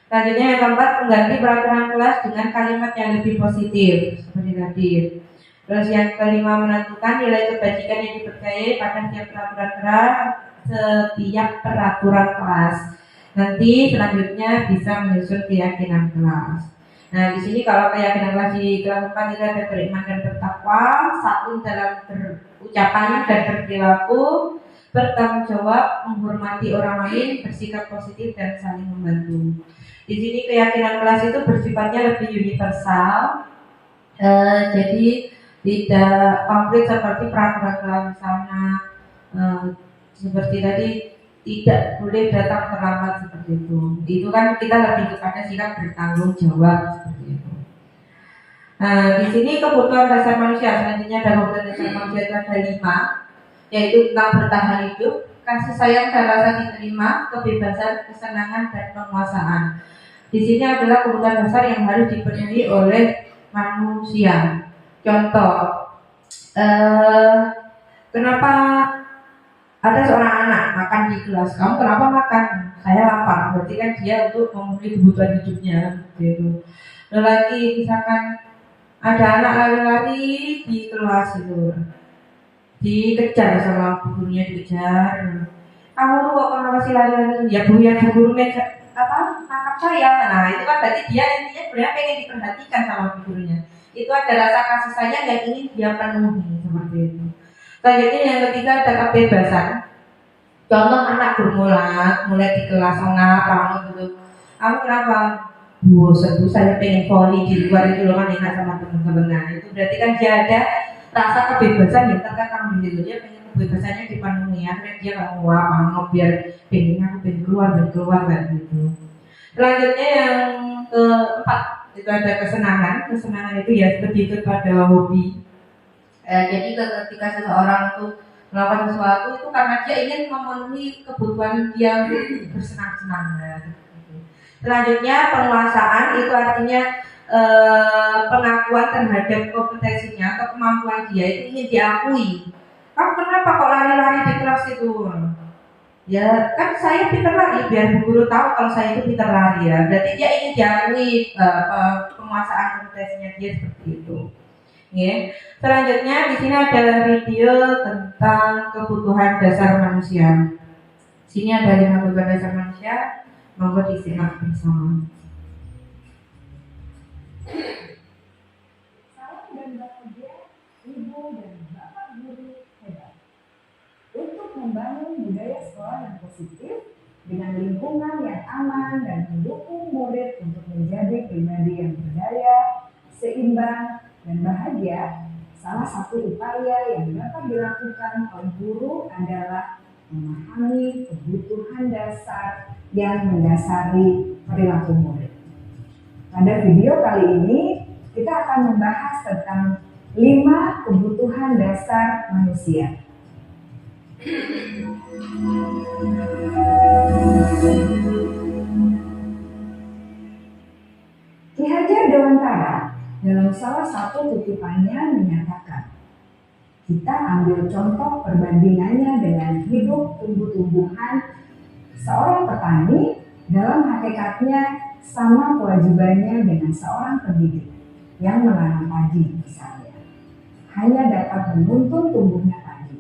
Selanjutnya yang keempat, mengganti peraturan kelas dengan kalimat yang lebih positif seperti tadi. Terus yang kelima, menentukan nilai kebajikan yang dipercayai pada setiap peraturan kelas. Nanti selanjutnya bisa menyusun keyakinan kelas. Nah, di sini kalau keyakinan kelas di kelas 4 itu ada beriman dan bertakwa, satu dalam berucapan dan berperilaku, bertanggung jawab, menghormati orang lain, bersikap positif dan saling membantu. Di sini keyakinan kelas itu bersifatnya lebih universal, jadi tidak konkret seperti peraturan kelas misalnya seperti tadi tidak boleh datang terlambat seperti itu. Itu kan kita lebih kepada sikap bertanggung jawab seperti itu. Nah, di sini kebutuhan dasar manusia selanjutnya ada kebutuhan dasar manusia itu ada 5, yaitu tentang bertahan hidup, kasih sayang dan rasa diterima, kebebasan, kesenangan dan penguasaan. Di sini adalah kebutuhan dasar yang harus dipenuhi oleh manusia. Contoh, kenapa ada seorang anak makan di kelas, kamu kenapa makan? Saya lapar, berarti kan dia untuk memenuhi kebutuhan hidupnya gitu. Dan lagi misalkan ada anak lari-lari di kelas itu, dikejar sama gurunya, dikejar. Kamu tuh kok kenapa sih lari-lari? Ya bu, ya guru tangkap saya. Nah itu kan berarti dia intinya sebenarnya pengen diperhatikan sama gurunya. Itu ada rasa kasih sayang yang ingin dia penuhi seperti itu. Selanjutnya yang ketiga ada kebebasan. Contoh anak bermulat, mulai di kelas kamu gitu. Kamu kenapa? Bosan, saya pengen volley di luar itu loh kan enak sama teman-teman. Nah itu berarti kan dia ada rasa kebebasan yang terkekang di situ. Dia pengen kebebasannya dipenuhi. Akhirnya dia nggak mau biar pengennya aku pengen keluar kayak gitu. Selanjutnya yang keempat itu ada kesenangan. Kesenangan itu ya lebih kepada hobi. Jadi ketika seseorang itu melakukan sesuatu itu karena dia ingin memenuhi kebutuhan dia bersenang-senang. Selanjutnya penguasaan itu artinya pengakuan terhadap kompetensinya atau kemampuan dia itu ingin diakui. Kamu kenapa kok lari-lari di kelas itu? Ya kan saya pintar lari, biar guru tahu kalau saya itu pintar lari ya. Berarti dia ingin diakui penguasaan kompetensinya dia seperti itu. Ya. Selanjutnya di sini ada video tentang kebutuhan dasar manusia. Sini ada 5 kebutuhan dasar manusia, monggo disimak bersama. Salam dan bahagia ibu dan bapak guru hebat. Untuk membangun budaya sekolah yang positif dengan lingkungan yang aman dan mendukung murid untuk menjadi pribadi yang berdaya, seimbang dan bahagia, salah satu upaya yang dapat dilakukan oleh guru adalah memahami kebutuhan dasar yang mendasari perilaku murid. Pada video kali ini, kita akan membahas tentang 5 kebutuhan dasar manusia. Ki Hajar Dewantara dalam salah satu kutipannya menyatakan, kita ambil contoh perbandingannya dengan hidup tumbuh-tumbuhan. Seorang petani dalam hakikatnya sama kewajibannya dengan seorang pendidik yang menanam padi misalnya. Hanya dapat menuntun tumbuhnya padi.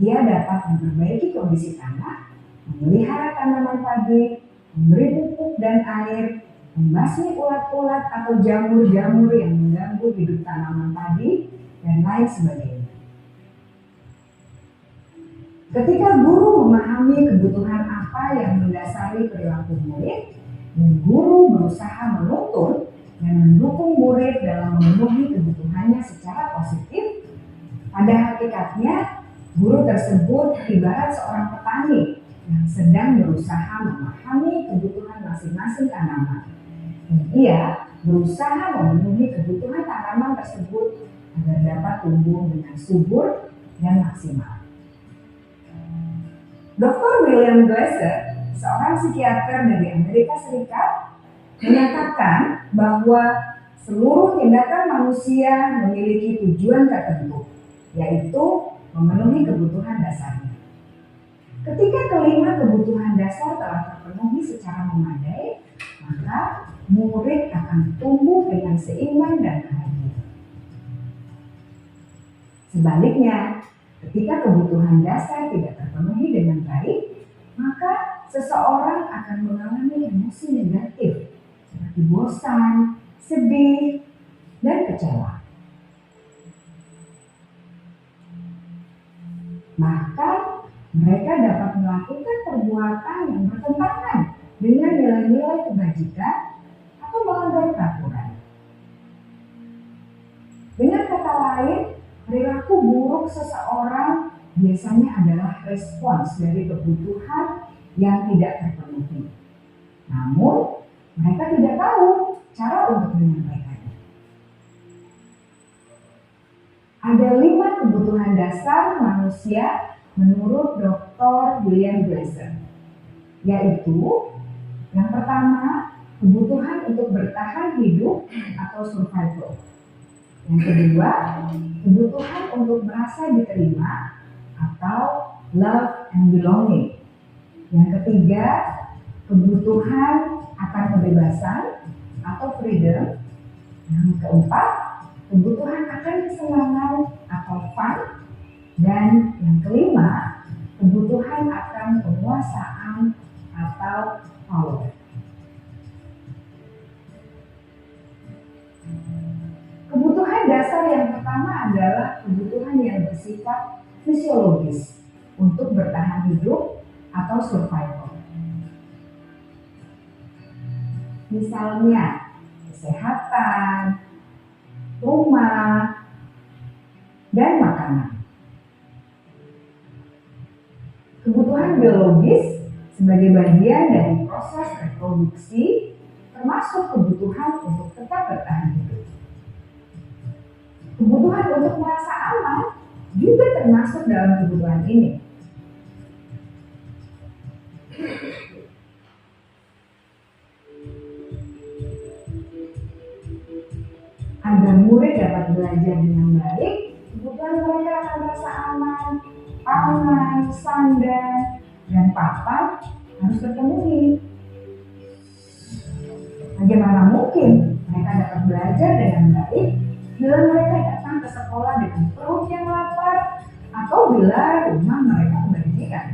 Ia dapat memperbaiki kondisi tanah, memelihara tanaman padi, memberi pupuk dan air, membasmi ulat-ulat atau jamur-jamur yang mengganggu hidup tanaman padi, dan lain sebagainya. Ketika guru memahami kebutuhan apa yang mendasari perilaku murid, dan guru berusaha menuntun dan mendukung murid dalam memenuhi kebutuhannya secara positif, pada hakikatnya guru tersebut ibarat seorang petani yang sedang berusaha memahami kebutuhan masing-masing tanaman. Dan ia berusaha memenuhi kebutuhan tanaman tersebut agar dapat tumbuh dengan subur dan maksimal. Dr. William Glasser, seorang psikiater dari Amerika Serikat, menyatakan bahwa seluruh tindakan manusia memiliki tujuan tertentu. yaitu memenuhi kebutuhan dasarnya. Ketika kelima kebutuhan dasar telah terpenuhi secara memadai, maka murid akan tumbuh dengan seimbang dan bahagia. Sebaliknya, ketika kebutuhan dasar tidak terpenuhi dengan baik, maka seseorang akan mengalami emosi negatif seperti bosan, sedih, dan kecewa. Bahkan mereka dapat melakukan perbuatan yang bertentangan dengan nilai-nilai kebajikan atau melanggar peraturan. Dengan kata lain, perilaku buruk seseorang biasanya adalah respons dari kebutuhan yang tidak terpenuhi. Namun, mereka tidak tahu cara untuk menyampaikannya. Ada 5 kebutuhan dasar manusia menurut Dr. William Glasser, yaitu yang pertama, kebutuhan untuk bertahan hidup atau survival. Yang kedua, kebutuhan untuk merasa diterima atau love and belonging. Yang ketiga, kebutuhan akan kebebasan atau freedom. Yang keempat, kebutuhan akan kesenangan atau fun. Dan yang kelima, kebutuhan akan penguasaan atau power. Kebutuhan dasar yang pertama adalah kebutuhan yang bersifat fisiologis untuk bertahan hidup atau survival. Misalnya, kesehatan, rumah, dan makanan. Kebutuhan biologis sebagai bagian dari proses reproduksi termasuk kebutuhan untuk tetap bertahan hidup. Kebutuhan untuk merasa aman juga termasuk dalam kebutuhan ini. Agar murid dapat belajar dengan baik, kebutuhan mereka akan merasa aman, pangan, sandang, dan papan harus terpenuhi. Bagaimana mungkin mereka dapat belajar dengan baik bila mereka datang ke sekolah dengan perut yang lapar atau bila rumah mereka kebanjiran?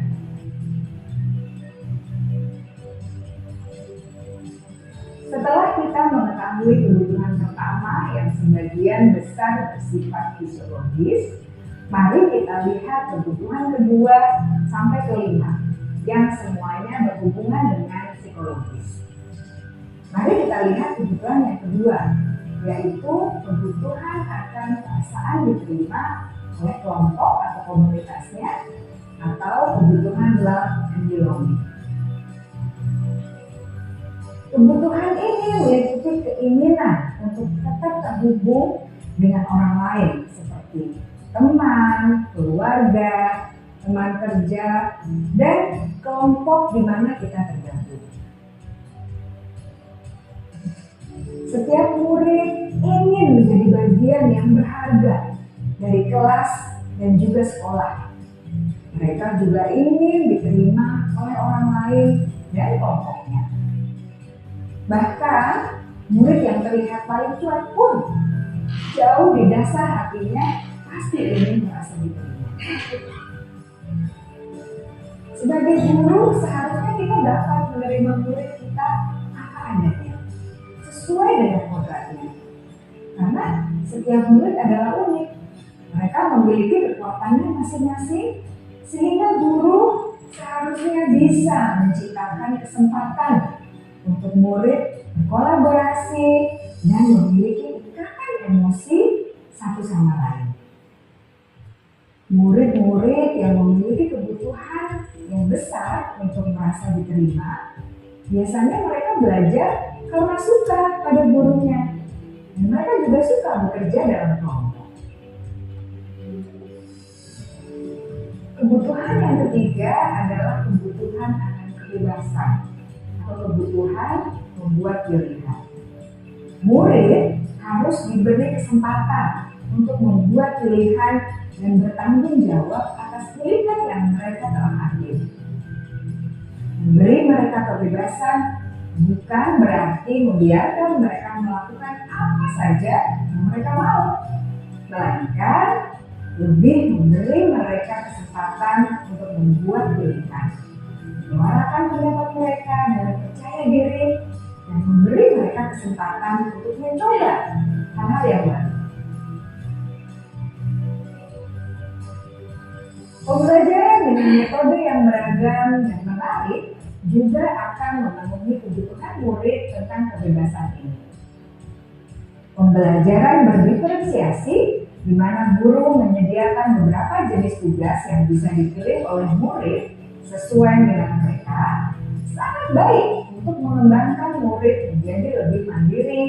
Setelah kita mengetahui kebutuhan pertama yang sebagian besar bersifat fisiologis, mari kita lihat kebutuhan kedua sampai kelima yang semuanya berhubungan dengan psikologis. Mari kita lihat kebutuhan yang kedua, yaitu kebutuhan akan perasaan diterima oleh kelompok atau komunitasnya atau kebutuhan love and belonging. Kebutuhan ini meliputi keinginan untuk tetap terhubung dengan orang lain seperti teman, keluarga, teman kerja, dan kelompok di mana kita tergabung. Setiap murid ingin menjadi bagian yang berharga dari kelas dan juga sekolah. Mereka juga ingin diterima oleh orang lain dan kelompoknya. Bahkan, murid yang terlihat paling cuek pun jauh di dasar hatinya pasti ingin merasa diterima. Sebagai guru, seharusnya kita dapat menerima murid kita apa adanya, sesuai dengan kodratnya. Karena setiap murid adalah unik. Mereka memiliki kekuatannya masing-masing, sehingga guru seharusnya bisa menciptakan kesempatan untuk murid berkolaborasi dan memiliki ikatan emosi satu sama lain. Murid-murid yang memiliki kebutuhan yang besar untuk merasa diterima, biasanya mereka belajar karena suka pada gurunya, dan mereka juga suka bekerja dalam kelompok. Kebutuhan yang ketiga adalah kebutuhan akan kebebasan atau kebutuhan membuat pilihan. Murid harus diberi kesempatan untuk membuat pilihan dan bertanggung jawab atas pilihan yang mereka telah ambil. Memberi mereka kebebasan bukan berarti membiarkan mereka melakukan apa saja yang mereka mau, melainkan lebih memberi mereka kesempatan untuk membuat pilihan, menyuarakan pendapat mereka dengan percaya diri, dan memberi mereka kesempatan untuk mencoba hal-hal yang baru. Pembelajaran dengan metode yang beragam dan menarik juga akan memenuhi kebutuhan murid tentang kebebasan ini. Pembelajaran berdiferensiasi, di mana guru menyediakan beberapa jenis tugas yang bisa dipilih oleh murid sesuai dengan mereka, sangat baik untuk mengembangkan murid menjadi lebih mandiri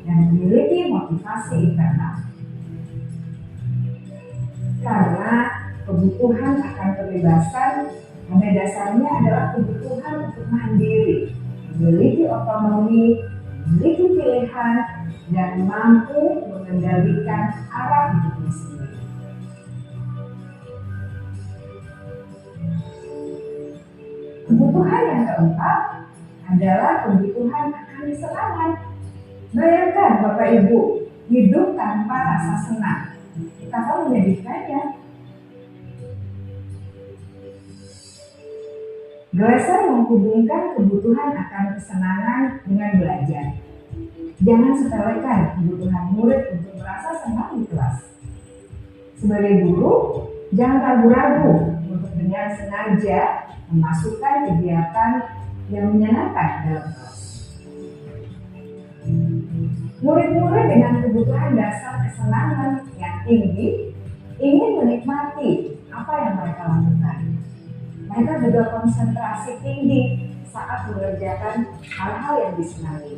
dan memiliki motivasi internal. Karena kebutuhan akan kebebasan pada dasarnya adalah kebutuhan untuk mandiri, memiliki otonomi, memiliki pilihan, dan mampu mengendalikan arah hidupnya sendiri. Kebutuhan yang keempat adalah kebutuhan akan kesenangan. Bayangkan Bapak Ibu, hidup tanpa rasa senang. Betapa menyedihkannya. Glasser menghubungkan kebutuhan akan kesenangan dengan belajar. Jangan sepelekan kebutuhan murid untuk merasa senang di kelas. Sebagai guru, jangan ragu-ragu untuk dengan sengaja memasukkan kegiatan yang menyenangkan dalam kelas. Murid-murid dengan kebutuhan dasar kesenangan yang tinggi ingin menikmati apa yang mereka lakukan. Mereka juga konsentrasi tinggi saat mengerjakan hal-hal yang disenangi.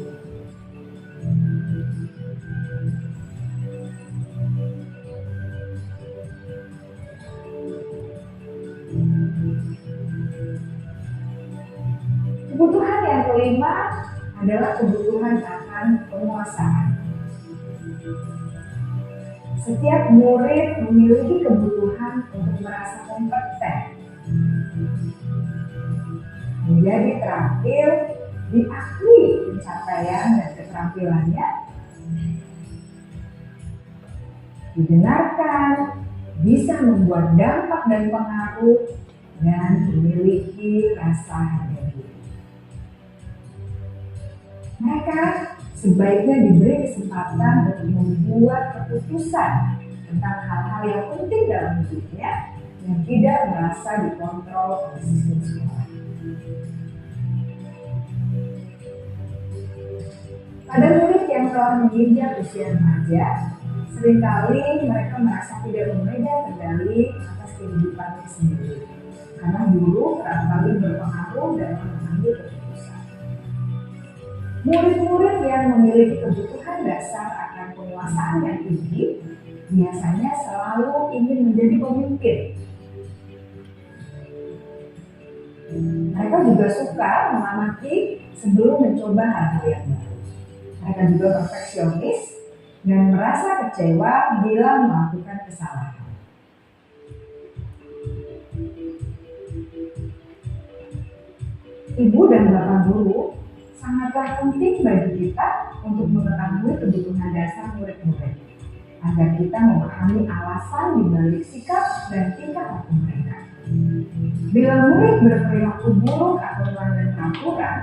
Kebutuhan yang kelima adalah kebutuhan akan penguasaan. Setiap murid memiliki kebutuhan untuk merasa kompeten, menjadi terampil, diakui pencapaian dan keterampilannya, didengarkan, bisa membuat dampak dan pengaruh, dan memiliki rasa harga diri. Mereka sebaiknya diberi kesempatan untuk membuat keputusan tentang hal-hal yang penting dalam hidupnya yang tidak merasa dikontrol oleh sistem sekolah. Pada murid yang telah menginjak usia remaja, seringkali mereka merasa tidak memegang kendali atas kehidupannya sendiri, karena guru kerap kali berpengaruh dalam mengambil keputusan. Murid-murid yang memiliki kebutuhan dasar akan penguasaan yang tinggi biasanya selalu ingin menjadi pemimpin. Mereka juga suka mengamati sebelum mencoba hal-hal yang baru. Mereka juga perfeksionis dan merasa kecewa bila melakukan kesalahan. Ibu dan Bapak guru sangatlah penting bagi kita untuk mengetahui kebutuhan dasar murid-murid, agar kita memahami alasan dibalik sikap dan tingkah laku mereka. Bila murid berperilaku buruk atau melanggar peraturan,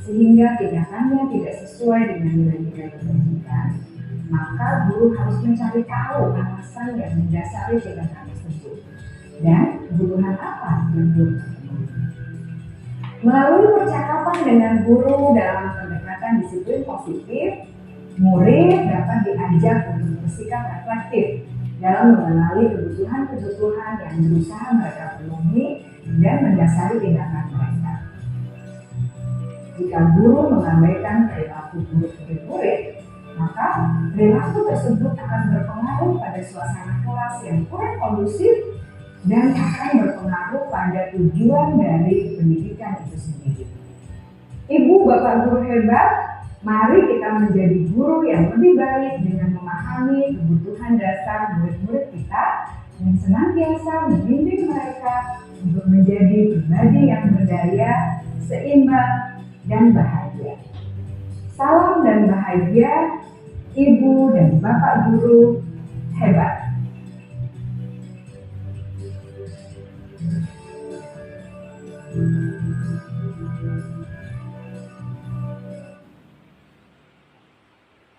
sehingga tindakannya tidak sesuai dengan nilai-nilai kebajikan, maka guru harus mencari tahu alasan yang mendasari tindakan tersebut dan kebutuhan apa yang belum terpenuhi. Melalui percakapan dengan guru dalam pendekatan disiplin positif, murid dapat diajak untuk bersikap reflektif dalam mengenali kebutuhan-kebutuhan yang berusaha mereka penuhi dan mendasari tindakan mereka. Jika guru mengabaikan perilaku buruk murid, maka perilaku tersebut akan berpengaruh pada suasana kelas yang kurang kondusif dan akan berpengaruh pada tujuan dari pendidikan itu sendiri. Ibu, Bapak guru hebat, mari kita menjadi guru yang lebih baik dengan memahami kebutuhan dasar murid-murid kita dan senantiasa membimbing mereka untuk menjadi pribadi yang berdaya, seimbang, dan bahagia. Salam dan bahagia, Ibu dan Bapak Guru hebat.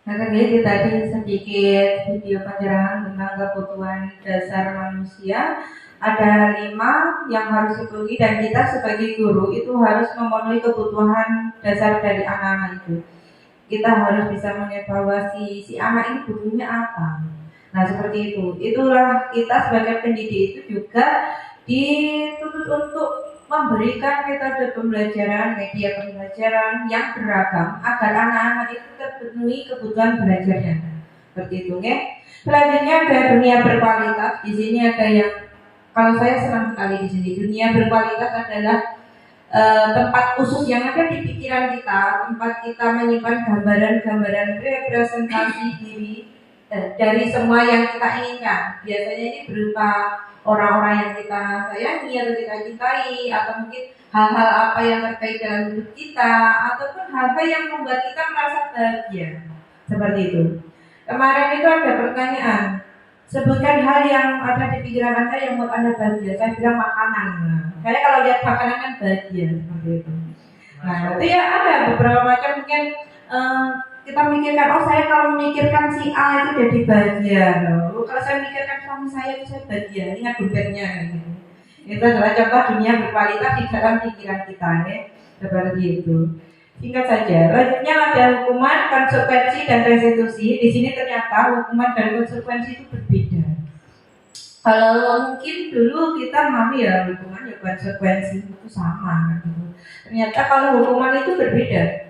Nah, tadi sedikit video pencerahan tentang kebutuhan dasar manusia. Ada 5 yang harus dipenuhi dan kita sebagai guru itu harus memenuhi kebutuhan dasar dari anak-anak itu. Kita harus bisa mengevaluasi si anak ini butuhnya apa. Nah, seperti itu. Itulah kita sebagai pendidik itu juga dituntut untuk memberikan metode pembelajaran, media pembelajaran yang beragam agar anak-anak itu terpenuhi kebutuhan belajarnya. Seperti itu, ya. Selanjutnya ada dunia berkualitas. Di sini ada yang, kalau saya senang sekali di sini, dunia berkualitas adalah tempat khusus yang ada di pikiran kita, tempat kita menyimpan gambaran-gambaran representasi diri dari semua yang kita inginkan. Biasanya ini berupa orang-orang yang kita sayangi atau kita cintai, atau mungkin hal-hal apa yang terkait dalam hidup kita, ataupun hal-hal yang membuat kita merasa bahagia. Seperti itu. Kemarin itu ada pertanyaan, sebutkan hal yang ada di pikiran Anda yang membuat Anda bahagia. Saya bilang makanan. Nah, saya kalau lihat makanan kan bahagia, seperti itu. Nah, itu ya ada beberapa macam mungkin kita mikirkan, oh saya kalau memikirkan si A itu jadi bahagia. Kalau saya mikirkan suami saya itu saya bahagia, ingat dompetnya gitu. Itu adalah contoh dunia berkualitas di dalam pikiran kita, ya. Seperti itu. Singkat saja. Selanjutnya ada hukuman, konsekuensi, dan restitusi. Di sini ternyata hukuman dan konsekuensi itu berbeda. Kalau mungkin dulu kita memahami ya hukuman ya konsekuensi itu sama gitu. Ternyata kalau hukuman itu berbeda.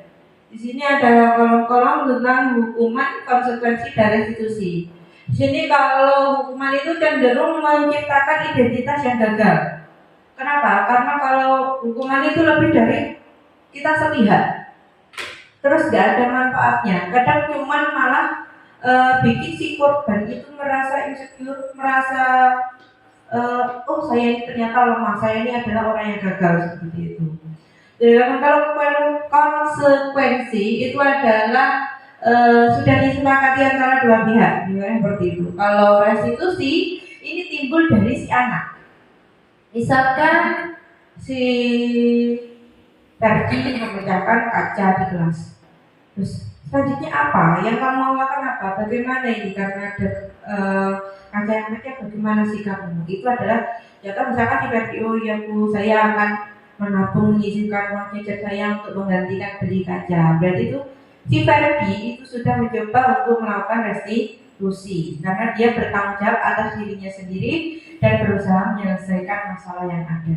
Di sini ada kolom-kolom tentang hukuman, konsekuensi, dan restitusi. Di sini kalau hukuman itu cenderung menciptakan identitas yang gagal. Kenapa? Karena kalau hukuman itu lebih dari kita sepihak, terus gak ada manfaatnya. Kadang cuman malah bikin si korban itu merasa insecure, merasa oh saya ini ternyata lemah, saya ini adalah orang yang gagal, seperti itu. Dan kalau konsekuensi itu adalah sudah disepakati antara dua pihak, seperti itu. Kalau restitusi ini timbul dari si anak. Misalkan si Ferdi memecahkan kaca di kelas, terus selanjutnya apa? Yang kamu mau lakukan apa? Bagaimana ini? Karena ada kaca yang pecah, bagaimana sih kamu? Itu adalah contoh misalkan si Ferdi, oh ya Bu, saya akan menabung menyisihkan uang jajan saya untuk menggantikan beli kaca. Berarti itu si Ferdi itu sudah mencoba untuk melakukan restitusi karena dia bertanggung jawab atas dirinya sendiri dan berusaha menyelesaikan masalah yang ada.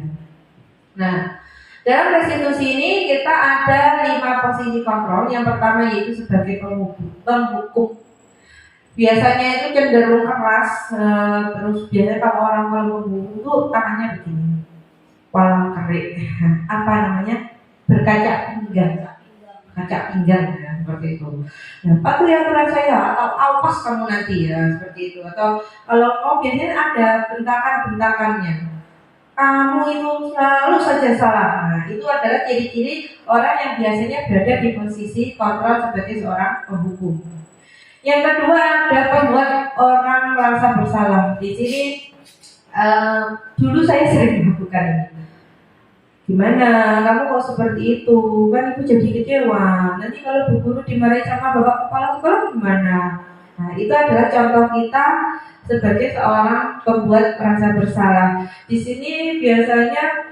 Nah, dalam restitusi ini kita ada 5 posisi kontrol. Yang pertama yaitu sebagai penghukum. Biasanya itu cenderung keras, terus biasanya kalau orang menghukum itu tangannya begini, walang kerik, apa namanya, berkaca pinggang, kaca pinggang ya, seperti itu. Nah, patuhi aturan saya atau awas kamu nanti ya, seperti itu. Atau kalau biasanya ada bentakan-bentakannya. Kamu itu selalu saja salah. Nah, itu adalah ciri-ciri orang yang biasanya berada di posisi kontrol sebagai seorang penghukum. Yang kedua ada pembuat orang merasa bersalah. Di sini dulu saya sering melakukan ini. Gimana? Kamu kok seperti itu? Kan ibu jadi kecewa. Nanti kalau bu guru dimarahi sama bapak kepala sekolah gimana? Nah, itu adalah contoh kita sebagai seorang pembuat merasa bersalah. Di sini biasanya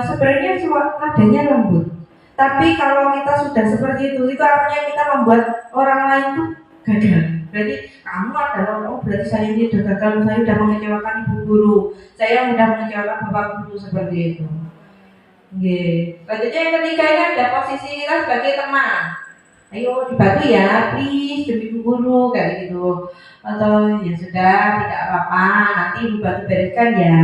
sebenarnya nadanya lembut. Tapi kalau kita sudah seperti itu artinya kita membuat orang lain tuh gagal. Berarti kamu adalah berarti saya ini sudah gagal, saya sudah mengecewakan ibu guru, saya sudah mengecewakan bapak guru, seperti itu. Selanjutnya yang ketiga ini ada posisi kita sebagai teman. Ayo dibantu ya, please demi ibu guru kayak gitu. Atau ya sudah tidak apa-apa, nanti ibu bantu bereskan ya.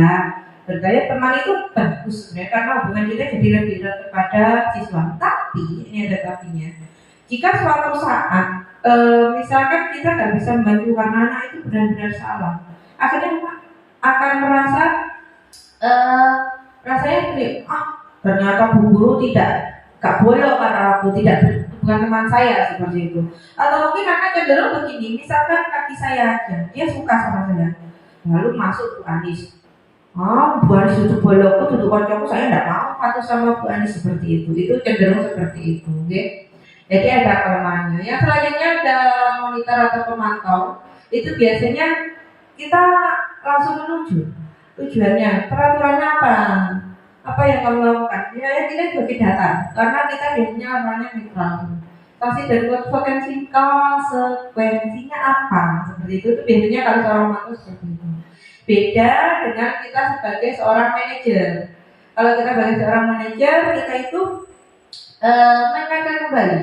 Bergaya teman itu bagus sebenarnya karena hubungan kita jadi lebih dekat kepada siswa. Tapi ini ada tapinya. Jika suatu saat misalkan kita nggak bisa membantu karena anak itu benar-benar salah, akhirnya akan merasa rasanya ternyata Bu Guru gak boleh kata aku, bukan teman saya seperti itu. Atau mungkin anak cenderung begini, misalkan kaki saya aja, dia suka sama saya, lalu masuk Bu Anis. Bu Anis duduk bolokku, duduk kocokku, saya tidak mau patuh sama Bu Anis seperti itu. Itu cenderung seperti itu, oke? Jadi ada kelemahannya. Yang selanjutnya ada monitor atau pemantau. Itu biasanya kita langsung menuju tujuannya, peraturannya apa yang kamu lakukan. Ya kita sebagai data, karena kita biasanya orangnya netral. Pasti dari konsekuensinya apa seperti itu biasanya kalau seorang pemantau seperti itu. Beda dengan kita sebagai seorang manajer. Kalau kita sebagai seorang manajer, kita itu mengingatkan kembali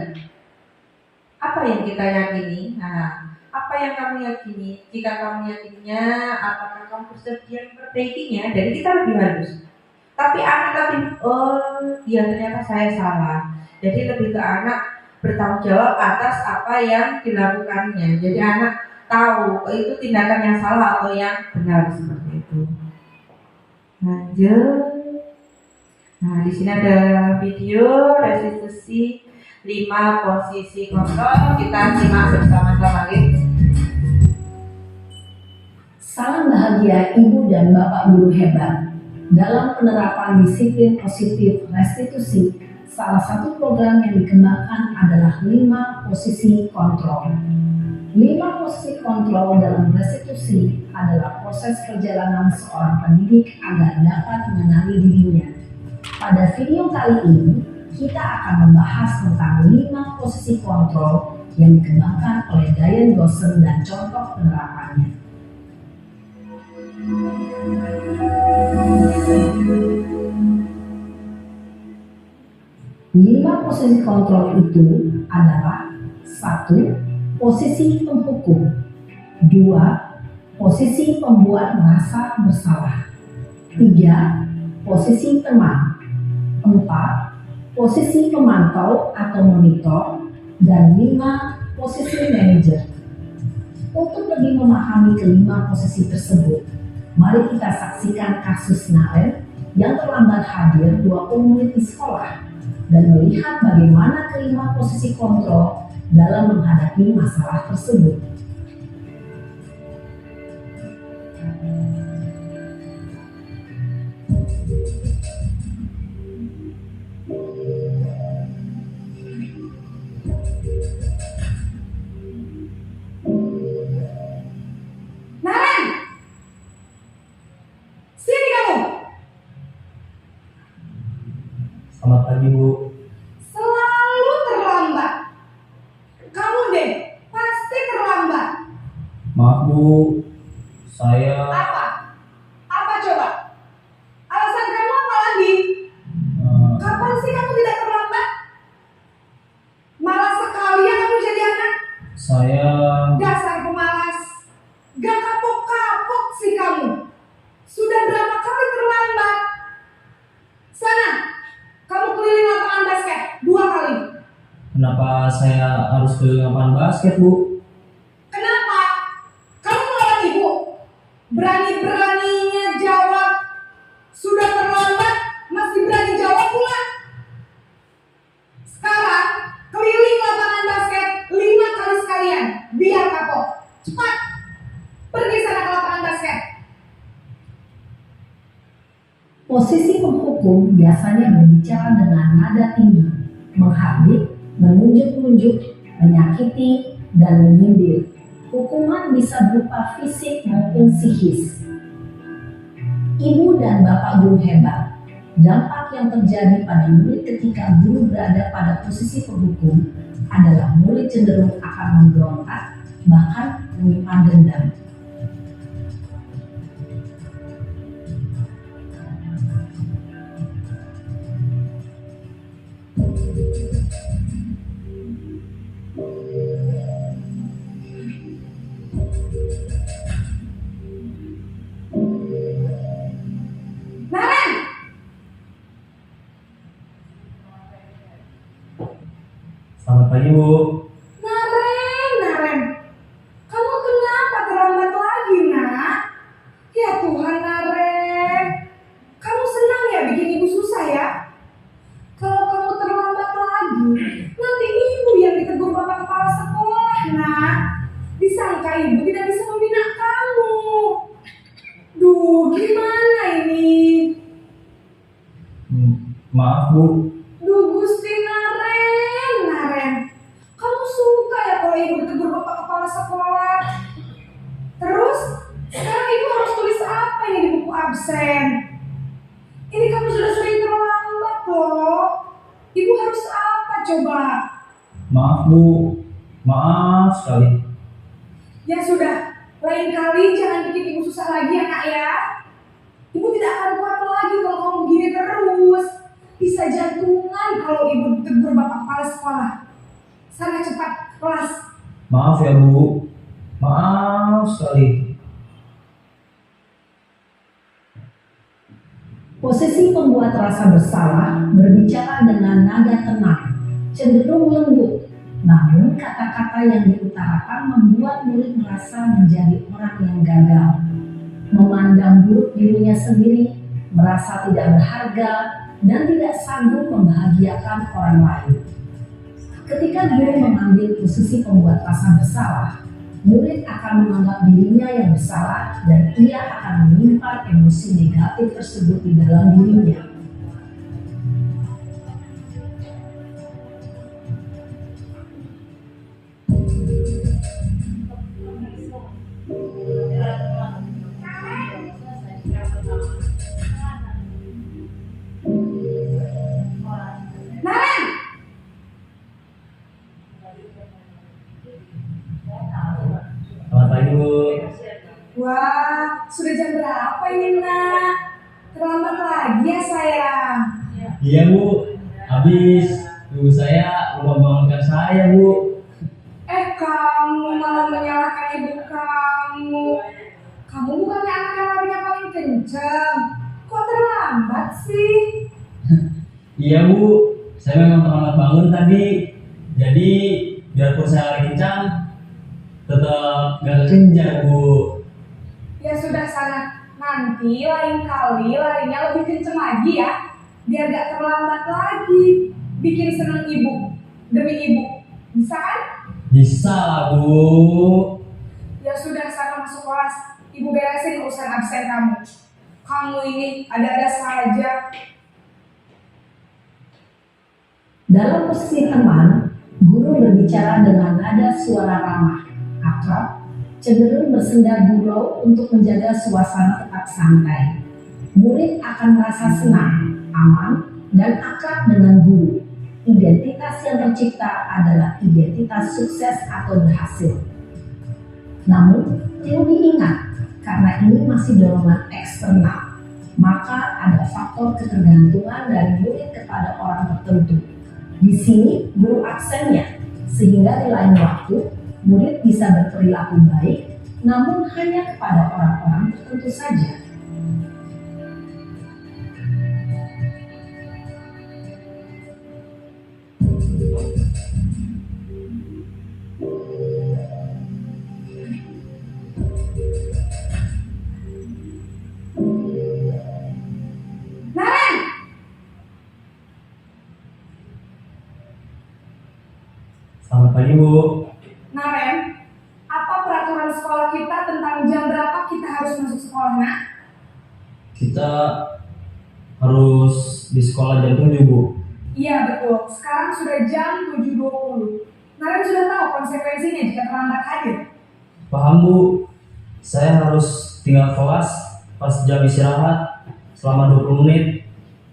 apa yang kita yakini. Apa yang kamu yakini? Jika kamu yakininya, apakah kamu bersedia memperbaikinya? Jadi kita lebih halus. Tapi anak lebih, ya ternyata saya salah. Jadi lebih ke anak bertanggung jawab atas apa yang dilakukannya. Jadi anak tahu itu tindakan yang salah atau yang benar seperti itu. Lanjut. Nah, di sini ada video restitusi 5 posisi kontrol. Kita simak bersama-sama lagi. Salam bahagia Ibu dan Bapak Guru hebat. Dalam penerapan disiplin positif restitusi, salah satu program yang dikembangkan adalah 5 posisi kontrol. 5 posisi kontrol dalam restitusi adalah proses perjalanan seorang pendidik agar dapat mengenali dirinya. Pada video kali ini, kita akan membahas tentang 5 posisi kontrol yang dikembangkan oleh Diane Gosson dan contoh penerapannya. 5 posisi kontrol itu adalah 1. Posisi penghukum, 2. Posisi pembuat merasa bersalah, 3. Posisi teman, 4. Posisi pemantau atau monitor, dan 5. Posisi manajer. Untuk lebih memahami kelima posisi tersebut, mari kita saksikan kasus Naren yang terlambat hadir 20 menit di sekolah dan melihat bagaimana kelima posisi kontrol dalam menghadapi masalah tersebut. Naren, sini kamu. Selamat pagi, Bu. Selalu terlambat. Kamu deh, pasti terlambat. Maaf, Bu. Saya Apa? Apa coba? Alasan kamu apa lagi? Kapan sih kamu tidak terlambat? Malas sekali ya kamu jadi anak. saya Dasar pemalas. Gak kapok-kapok sih kamu. Sudah berapa kali terlambat? Sana, kamu keliling lapangan basket 2 kali. kenapa saya harus keliling lapangan basket, Bu? Kenapa? Kamu melawan ibu. Berani-beraninya jawab. Sudah terlambat, masih berani jawab pula. Sekarang, keliling lapangan basket 5 kali sekalian. Biar kapok. Cepat. Pergi sana ke lapangan basket. Posisi penghukum biasanya berbicara dengan nada tinggi, menghardik, menunjuk-nunjuk, menyakiti, dan menyindir. Hukuman bisa berupa fisik maupun psikis. Ibu dan Bapak Guru hebat. Dampak yang terjadi pada murid ketika guru berada pada posisi penghukum adalah murid cenderung akan memberontak, bahkan menyimpan dendam. Naren, Selamat pagi, Bu. Naren. Kamu kenapa terlambat lagi, nak? Ya Tuhan, Maaf Bu. Duh Gusti Naren. Kamu suka ya kalau ibu ditegur bapak kepala sekolah? Terus, sekarang ibu harus tulis apa ini di buku absen? Ini kamu sudah sering terlambat loh. Ibu harus apa coba? Maaf Bu. Maaf sekali. Ya sudah, lain kali jangan bikin ibu susah lagi ya nak ya. Ibu tidak akan kuat lagi kalau kamu begini terus. Bisa jantungan kalau ibu ditegur bapak kepala sekolah. Sana cepat ke kelas. Maaf ya Bu. Maaf sekali. Posisi pembuat rasa bersalah berbicara dengan nada tenang, cenderung lembut. Namun kata-kata yang diutarakan membuat murid merasa menjadi orang yang gagal, memandang buruk dirinya sendiri, merasa tidak berharga, dan tidak sanggup membahagiakan orang lain. Ketika guru mengambil posisi pembuat rasa bersalah, murid akan menganggap dirinya yang bersalah dan ia akan menyimpan emosi negatif tersebut di dalam dirinya. Naren, Selamat pagi Bu. wah sudah jam berapa ini nak? Terlambat lagi ya sayang. Iya Bu. Habis ibu saya lupa bangunkan saya Bu. Kamu malah menyalahkan ibu kamu. Kamu bukannya anak yang larinya paling kencang. Kok terlambat sih? Iya Bu. Saya memang terlambat bangun tadi. Jadi biarpun saya lari kencang, tetap gak kencang Bu. Ya sudah sana. Nanti lain kali larinya lebih kencang lagi ya. Biar gak terlambat lagi. Bikin seneng ibu. Demi ibu. Bisa kan? Bisa lah Bu. Ya sudah sana masuk kelas. Ibu beresin urusan absen kamu. Kamu ini ada-ada saja. Dalam posisi teman, guru berbicara dengan nada suara ramah, akrab, cenderung bersenda gurau untuk menjaga suasana tetap santai. Murid akan merasa senang, aman, dan akrab dengan guru. Identitas yang tercipta adalah identitas sukses atau berhasil. Namun, perlu diingat, karena ini masih dorongan eksternal, maka ada faktor ketergantungan dari murid kepada orang tertentu. Di sini guru aksennya, sehingga di lain waktu murid bisa berperilaku baik, namun hanya kepada orang-orang tertentu saja. Naren! Selamat pagi Bu. Naren, apa peraturan sekolah kita tentang jam berapa kita harus masuk sekolah, nak? Kita harus di sekolah jam 7 Bu. Iya betul, sekarang sudah jam 7.20. Naren sudah tahu konsekuensinya jika terlambat hadir. Paham Bu. Saya harus tinggal kelas pas jam istirahat selama 20 menit.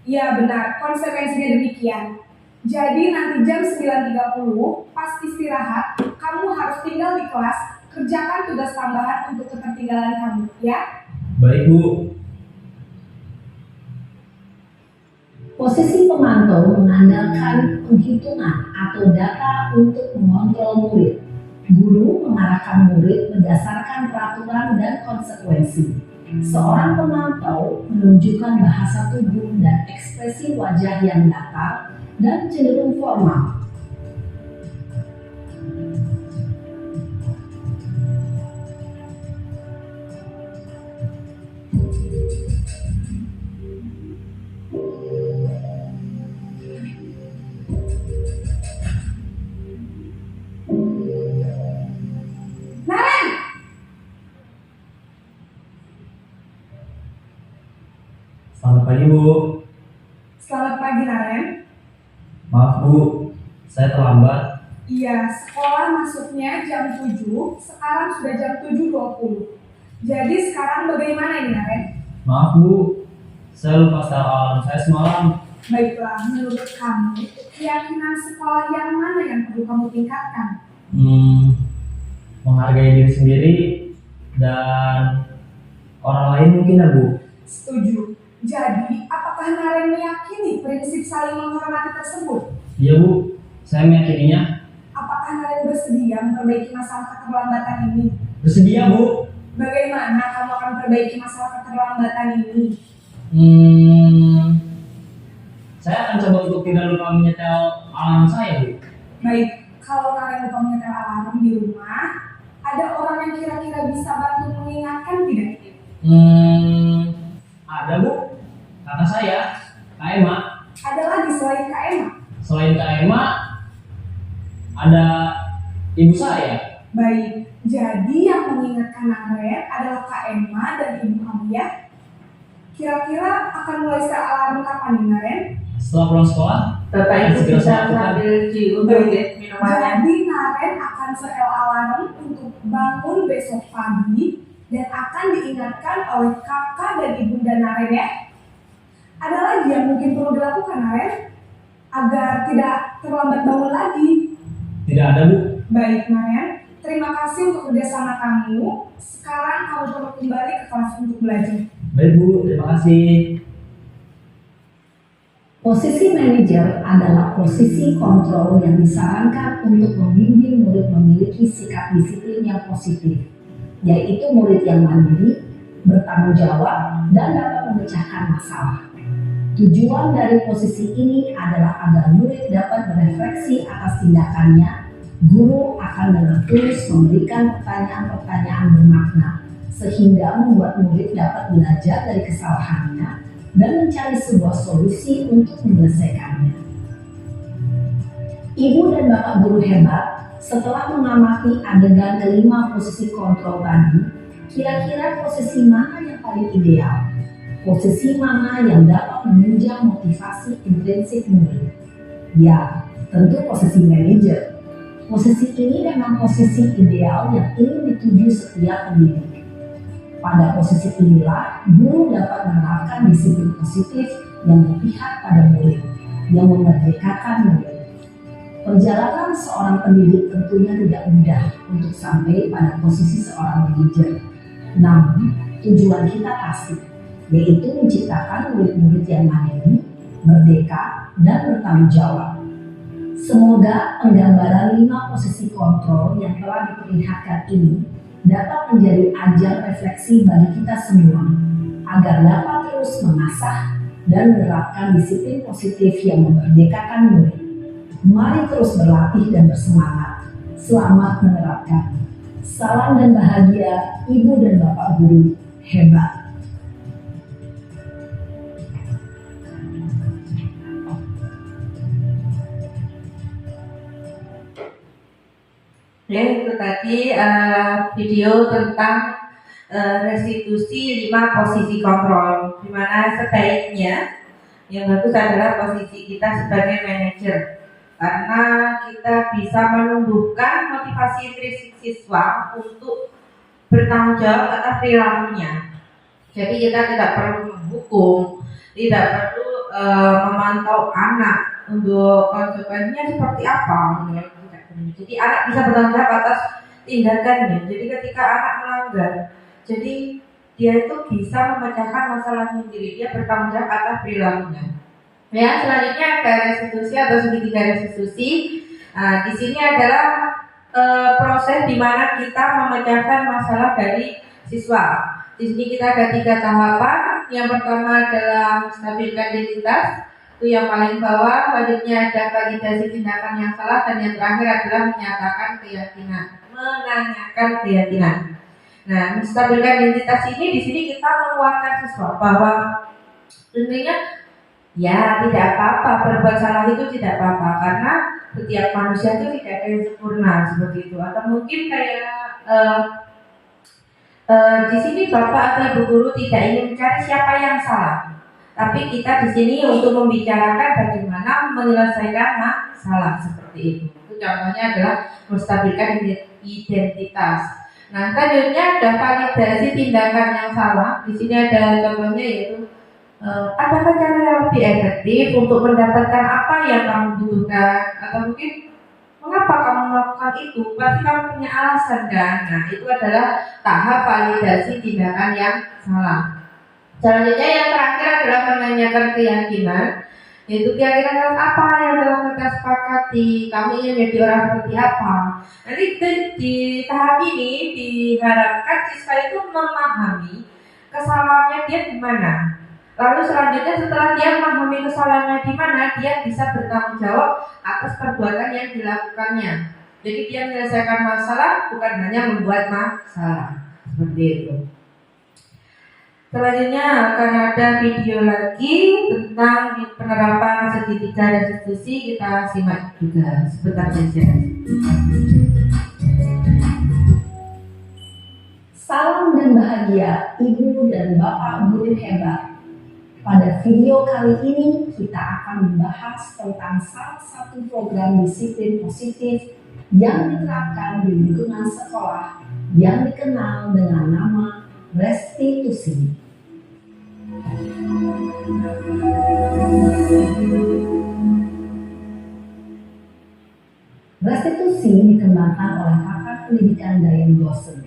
Iya benar, konsekuensinya demikian. Jadi nanti jam 9.30 pas istirahat, kamu harus tinggal di kelas, kerjakan tugas tambahan untuk ketertinggalan kamu, ya? Baik Bu. Posisi pemantau mengandalkan penghitungan atau data untuk mengontrol murid. Guru mengarahkan murid berdasarkan peraturan dan konsekuensi. Seorang pemantau menunjukkan bahasa tubuh dan ekspresi wajah yang datar dan cenderung formal. Naren! Selamat pagi Bu. Selamat pagi Naren. Maaf Bu, saya terlambat. Iya, sekolah masuknya jam 7, sekarang sudah jam 7.20. Jadi sekarang bagaimana ini Naren? Maaf Bu, saya lupa setel alarm saya semalam. Baiklah, menurut kamu, keyakinan sekolah yang mana yang perlu kamu tingkatkan? Menghargai diri sendiri dan orang lain mungkin ya Bu. Setuju. Jadi, apakah Naren meyakini prinsip saling menghormati tersebut? Iya Bu, saya meyakininya. Apakah Naren bersedia memperbaiki masalah keterlambatan ini? Bersedia Bu. Bagaimana kamu akan memperbaiki masalah keterlambatan ini? Saya akan coba untuk tidak lupa menyetel alarm saya Bu. Baik, kalau Naren lupa menyetel alarm di rumah, ada orang yang kira-kira bisa bantu mengingatkan tidak? Ada Bu, kata saya, Kak Emma. Ada lagi selain Kak Emma? Selain Kak Emma, ada ibu saya. Baik, jadi yang mengingatkan Naren adalah Kak Emma dan ibu kamu ya? Kira-kira akan mulai setel alarm kapan nih Naren? Setelah pulang sekolah, Bapak Ibu segera bisa saya lakukan. sambil diunduh ya minumannya. Jadi Naren akan setel alarm untuk bangun besok pagi dan akan diingatkan oleh kakak dan ibunda Naren ya. Ada lagi yang mungkin perlu dilakukan Naren agar tidak terlambat bangun lagi. Tidak ada Bu. Baik Naren, terima kasih untuk kerjasama kamu. Sekarang kamu perlu kembali ke kelas untuk belajar. Baik Bu, terima kasih. Posisi manajer adalah posisi kontrol yang disarankan untuk membimbing murid memiliki sikap disiplin yang positif, yaitu murid yang mandiri, bertanggung jawab, dan dapat memecahkan masalah. Tujuan dari posisi ini adalah agar murid dapat berefleksi atas tindakannya. Guru akan dengan tulus memberikan pertanyaan-pertanyaan bermakna, sehingga membuat murid dapat belajar dari kesalahannya dan mencari sebuah solusi untuk menyelesaikannya. Ibu dan Bapak guru hebat, setelah mengamati adegan kelima posisi kontrol tadi, kira-kira posisi mana yang paling ideal? Posisi mana yang dapat menunjang motivasi intrinsik murid? Ya, tentu posisi manajer. Posisi ini memang posisi ideal yang ingin dituju setiap pendidik. Pada posisi inilah, guru dapat menerapkan disiplin positif yang berpihak pada murid, yang memerdekakan murid. Perjalanan seorang pendidik tentunya tidak mudah untuk sampai pada posisi seorang manajer. Namun, tujuan kita pasti, yaitu menciptakan murid-murid yang mandiri, merdeka, dan bertanggung jawab. Semoga penggambaran 5 posisi kontrol yang telah diperlihatkan ini dapat menjadi ajang refleksi bagi kita semua, agar dapat terus mengasah dan menerapkan disiplin positif yang memerdekakan murid. Mari terus berlatih dan bersemangat. Selamat menerapkan. Salam dan bahagia Ibu dan Bapak guru hebat. Ya, itu tadi video tentang restitusi 5 posisi kontrol, di mana sebaiknya yang bagus adalah posisi kita sebagai manajer, karena kita bisa menumbuhkan motivasi intrinsik siswa untuk bertanggung jawab atas perilakunya. Jadi kita tidak perlu menghukum, tidak perlu memantau anak untuk konsekuensinya seperti apa. Jadi anak bisa bertanggung jawab atas tindakannya. Jadi ketika anak melanggar, jadi dia itu bisa memecahkan masalahnya sendiri. Dia bertanggung jawab atas perilakunya. Ya, selanjutnya ada restitusi atau segitiga restitusi. Di sini adalah proses di mana kita memecahkan masalah dari siswa. Di sini kita ada 3 tahapan. Yang pertama adalah menstabilkan identitas. Itu yang paling bawah, selanjutnya ada validasi tindakan yang salah, dan yang terakhir adalah menyatakan keyakinan, menanyakan keyakinan. Nah, menstabilkan identitas ini di sini kita menguatkan siswa bahwa tentunya ya tidak apa-apa, berbuat salah itu tidak apa-apa, karena setiap manusia itu tidak ada yang sempurna seperti itu. Atau mungkin kayak di sini bapak atau ibu guru tidak ingin mencari siapa yang salah. Tapi kita di sini untuk membicarakan bagaimana menyelesaikan masalah seperti itu. Itu contohnya adalah menstabilkan identitas. Nah, selanjutnya ada validasi tindakan yang salah. Di sini ada contohnya yaitu adakah cara yang lebih efektif untuk mendapatkan apa yang kamu butuhkan, atau mungkin mengapa kamu melakukan itu? Pasti kamu punya alasan kan? Nah, itu adalah tahap validasi tindakan yang salah. Selanjutnya yang terakhir adalah menanyakan keyakinan, yaitu keyakinan apa yang telah kita sepakati, kamu ingin menjadi orang seperti apa. Nanti di tahap ini diharapkan siswa itu memahami kesalahannya dia di mana. Lalu selanjutnya setelah dia memahami kesalahannya di mana, dia bisa bertanggung jawab atas perbuatan yang dilakukannya. Jadi dia menyelesaikan masalah, bukan hanya membuat masalah. Seperti itu. Selanjutnya akan ada video lagi tentang penerapan segitiga restitusi. Kita simak juga sebentar saja. Salam dan bahagia Ibu dan Bapak guru hebat. Pada video kali ini kita akan membahas tentang salah satu program disiplin positif yang diterapkan di lingkungan sekolah yang dikenal dengan nama restitusi. Restitusi dikembangkan oleh pakar pendidikan Diane Gosson,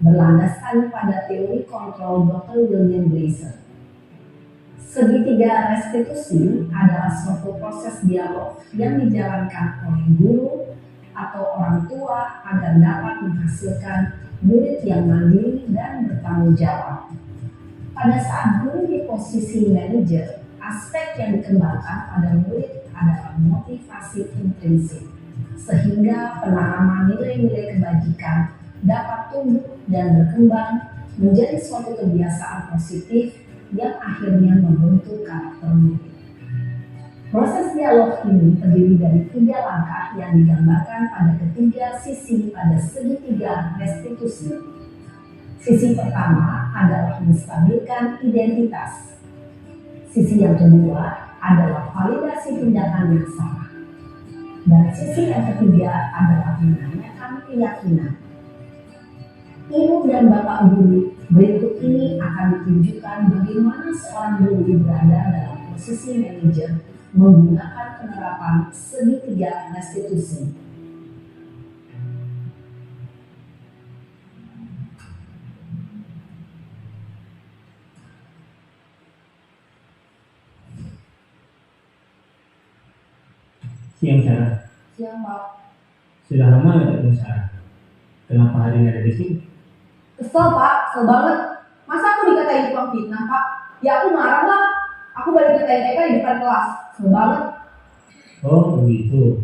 berlandaskan pada teori kontrol Dr. William Glasser. Segitiga restitusi adalah suatu proses dialog yang dijalankan oleh guru atau orang tua agar dapat menghasilkan murid yang mandiri dan bertanggung jawab. Pada saat guru di posisi manajer, aspek yang dikembangkan pada murid adalah motivasi intrinsik, sehingga penanaman nilai-nilai kebajikan dapat tumbuh dan berkembang menjadi suatu kebiasaan positif yang akhirnya membentuk karakter murid. Proses dialog ini terdiri dari 3 langkah yang digambarkan pada ketiga sisi pada segitiga restitusi. Sisi pertama adalah menstabilkan identitas. Sisi yang kedua adalah validasi tindakan yang salah. Dan sisi yang ketiga adalah menanyakan keyakinan. Ibu dan Bapak guru, berikut ini akan ditunjukkan bagaimana seorang guru berada dalam posisi manajer menggunakan penerapan segitiga restitusi. Siang Sarah. Siang, Pak. Sudah lama nggak ketemu Sarah? Kenapa hari ini ada di sini? Kesel, Pak. Kesel banget. Masa aku dikatain tukang fitnah, Pak? Ya aku marah lah. Aku balik ke TK di depan kelas. Kesel banget. Oh begitu.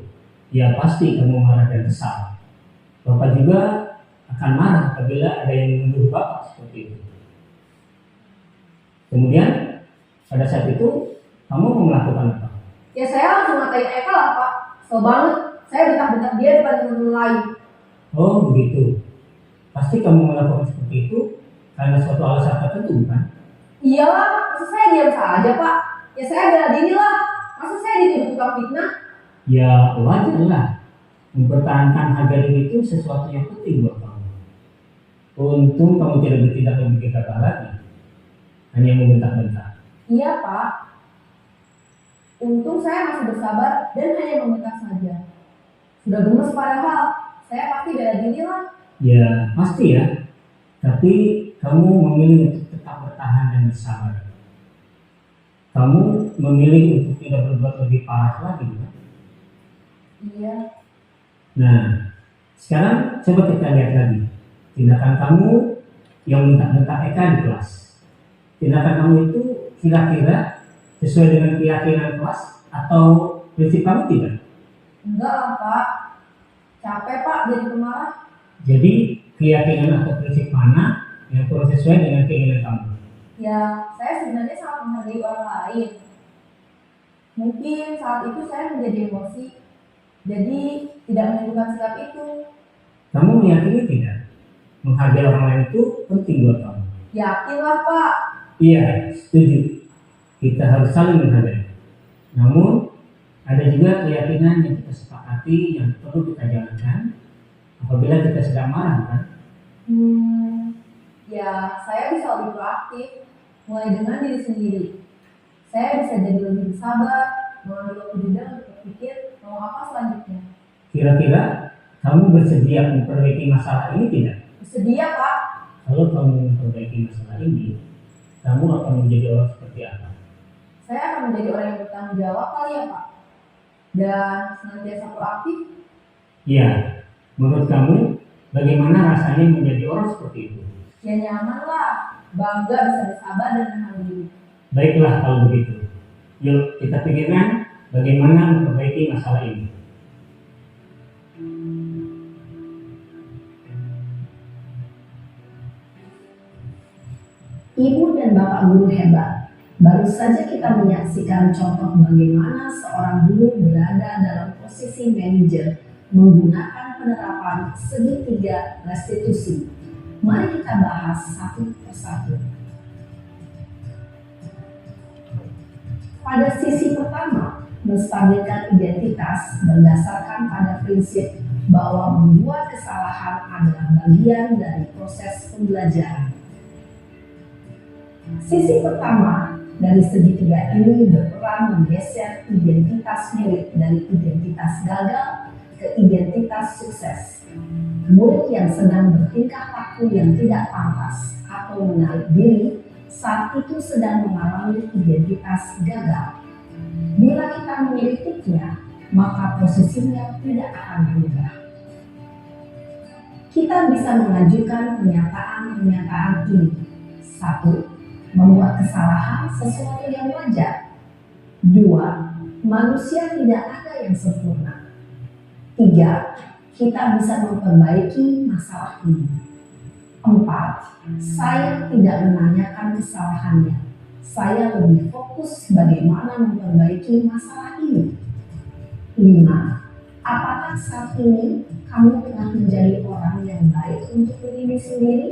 Ya pasti kamu marah dan kesal. Bapak juga akan marah apabila ada yang menuduh Bapak seperti itu. Kemudian pada saat itu kamu mau melakukan apa? Ya saya langsung ngatain Eka lah, Pak. Kesel banget. Saya bentak-bentak dia depan teman-teman lain. Oh begitu. Pasti kamu melakukan seperti itu karena suatu alasan tertentu kan? Iyalah, masa saya diam saja, Pak? Ya saya bela diri lah. Masa saya dituduh tukang fitnah? Ya wajar lah. Mempertahankan harga diri itu sesuatu yang penting buat kamu. Untung kamu tidak bertindak lebih gegabah lagi. Hanya membentak-bentak. Iya, Pak. Untung saya masih bersabar dan hanya membentak saja. Sudah gemes padahal. Saya pasti bela diri lah. Ya pasti ya. Tapi kamu memilih untuk tetap bertahan dan bersabar. Kamu memilih untuk tidak berbuat lebih parah lagi kan? Iya. Nah, sekarang coba kita lihat lagi. Tindakan kamu yang bentak-bentak Eka di kelas. Tindakan kamu itu kira-kira sesuai dengan keyakinan kelas atau prinsip kamu tidak? Enggak lah, Pak. Capek, Pak, jadi pemarah. Jadi keyakinan atau prinsip mana yang kurang sesuai dengan keinginan kamu? Ya, saya sebenarnya sangat menghargai orang lain. Mungkin saat itu saya menjadi emosi, jadi tidak menentukan sikap itu. Kamu meyakini tidak? Menghargai orang lain itu penting buat kamu. Yakin lah, Pak. Iya, setuju. kita harus saling menghargai. Namun ada juga keyakinan yang kita sepakati yang perlu kita jalankan apabila kita sedang marah, kan? Ya, saya bisa lebih proaktif, mulai dengan diri sendiri. Saya bisa jadi lebih sabar, mengambil waktu jeda untuk berpikir mau apa selanjutnya. Kira-kira kamu bersedia memperbaiki masalah ini tidak? Bersedia, Pak. Kalau kamu memperbaiki masalah ini, kamu akan menjadi orang seperti apa? Saya akan menjadi orang yang bertanggung jawab kali ya, Pak. Dan senantiasa proaktif. Ya, menurut kamu bagaimana rasanya menjadi orang seperti itu? Ya nyaman lah, bangga bisa bersabar dan menahan diri. Baiklah kalau begitu. Yuk kita pikirkan bagaimana memperbaiki masalah ini. Ibu dan Bapak guru hebat. Baru saja kita menyaksikan contoh bagaimana seorang guru berada dalam posisi manajer menggunakan penerapan segitiga restitusi. Mari kita bahas satu persatu. Pada sisi pertama, menstabilkan identitas berdasarkan pada prinsip bahwa membuat kesalahan adalah bagian dari proses pembelajaran. Sisi pertama dari segitiga ini berperan menggeser identitas murid dari identitas gagal ke identitas sukses. Murid yang sedang bertingkah laku yang tidak pantas atau menarik diri saat itu sedang mengalami identitas gagal. Bila kita mengkritiknya, maka posisinya tidak akan berubah. Kita bisa mengajukan pernyataan-pernyataan ini. 1. Membuat kesalahan sesuatu yang wajar. 2. Manusia tidak ada yang sempurna. 3. Kita bisa memperbaiki masalah ini. 4. Saya tidak menanyakan kesalahannya. Saya lebih fokus bagaimana memperbaiki masalah ini. 5. Apakah saat ini kamu tengah menjadi orang yang baik untuk diri sendiri?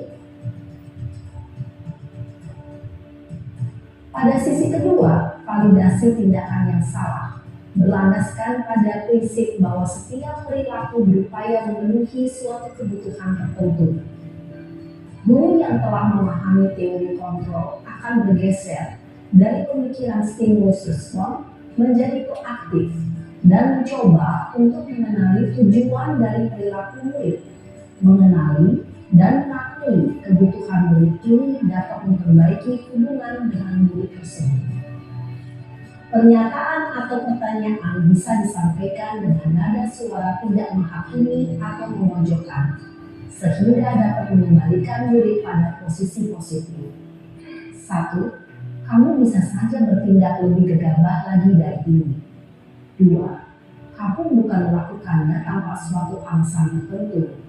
Pada sisi kedua, validasi tindakan yang salah berlandaskan pada prinsip bahwa setiap perilaku berupaya memenuhi suatu kebutuhan tertentu. Guru yang telah memahami teori kontrol akan bergeser dari pemikiran stimulus respon menjadi proaktif dan mencoba untuk mengenali tujuan dari perilaku murid. Mengenali dan mengakui kebutuhan murid ini dapat memperbaiki hubungan dengan murid tersebut. Pernyataan atau pertanyaan bisa disampaikan dengan nada suara tidak menghakimi atau memojokkan, sehingga dapat mengembalikan murid pada posisi positif. 1. Kamu bisa saja bertindak lebih gegabah lagi dari ini. 2. Kamu bukan melakukannya tanpa suatu alasan tertentu.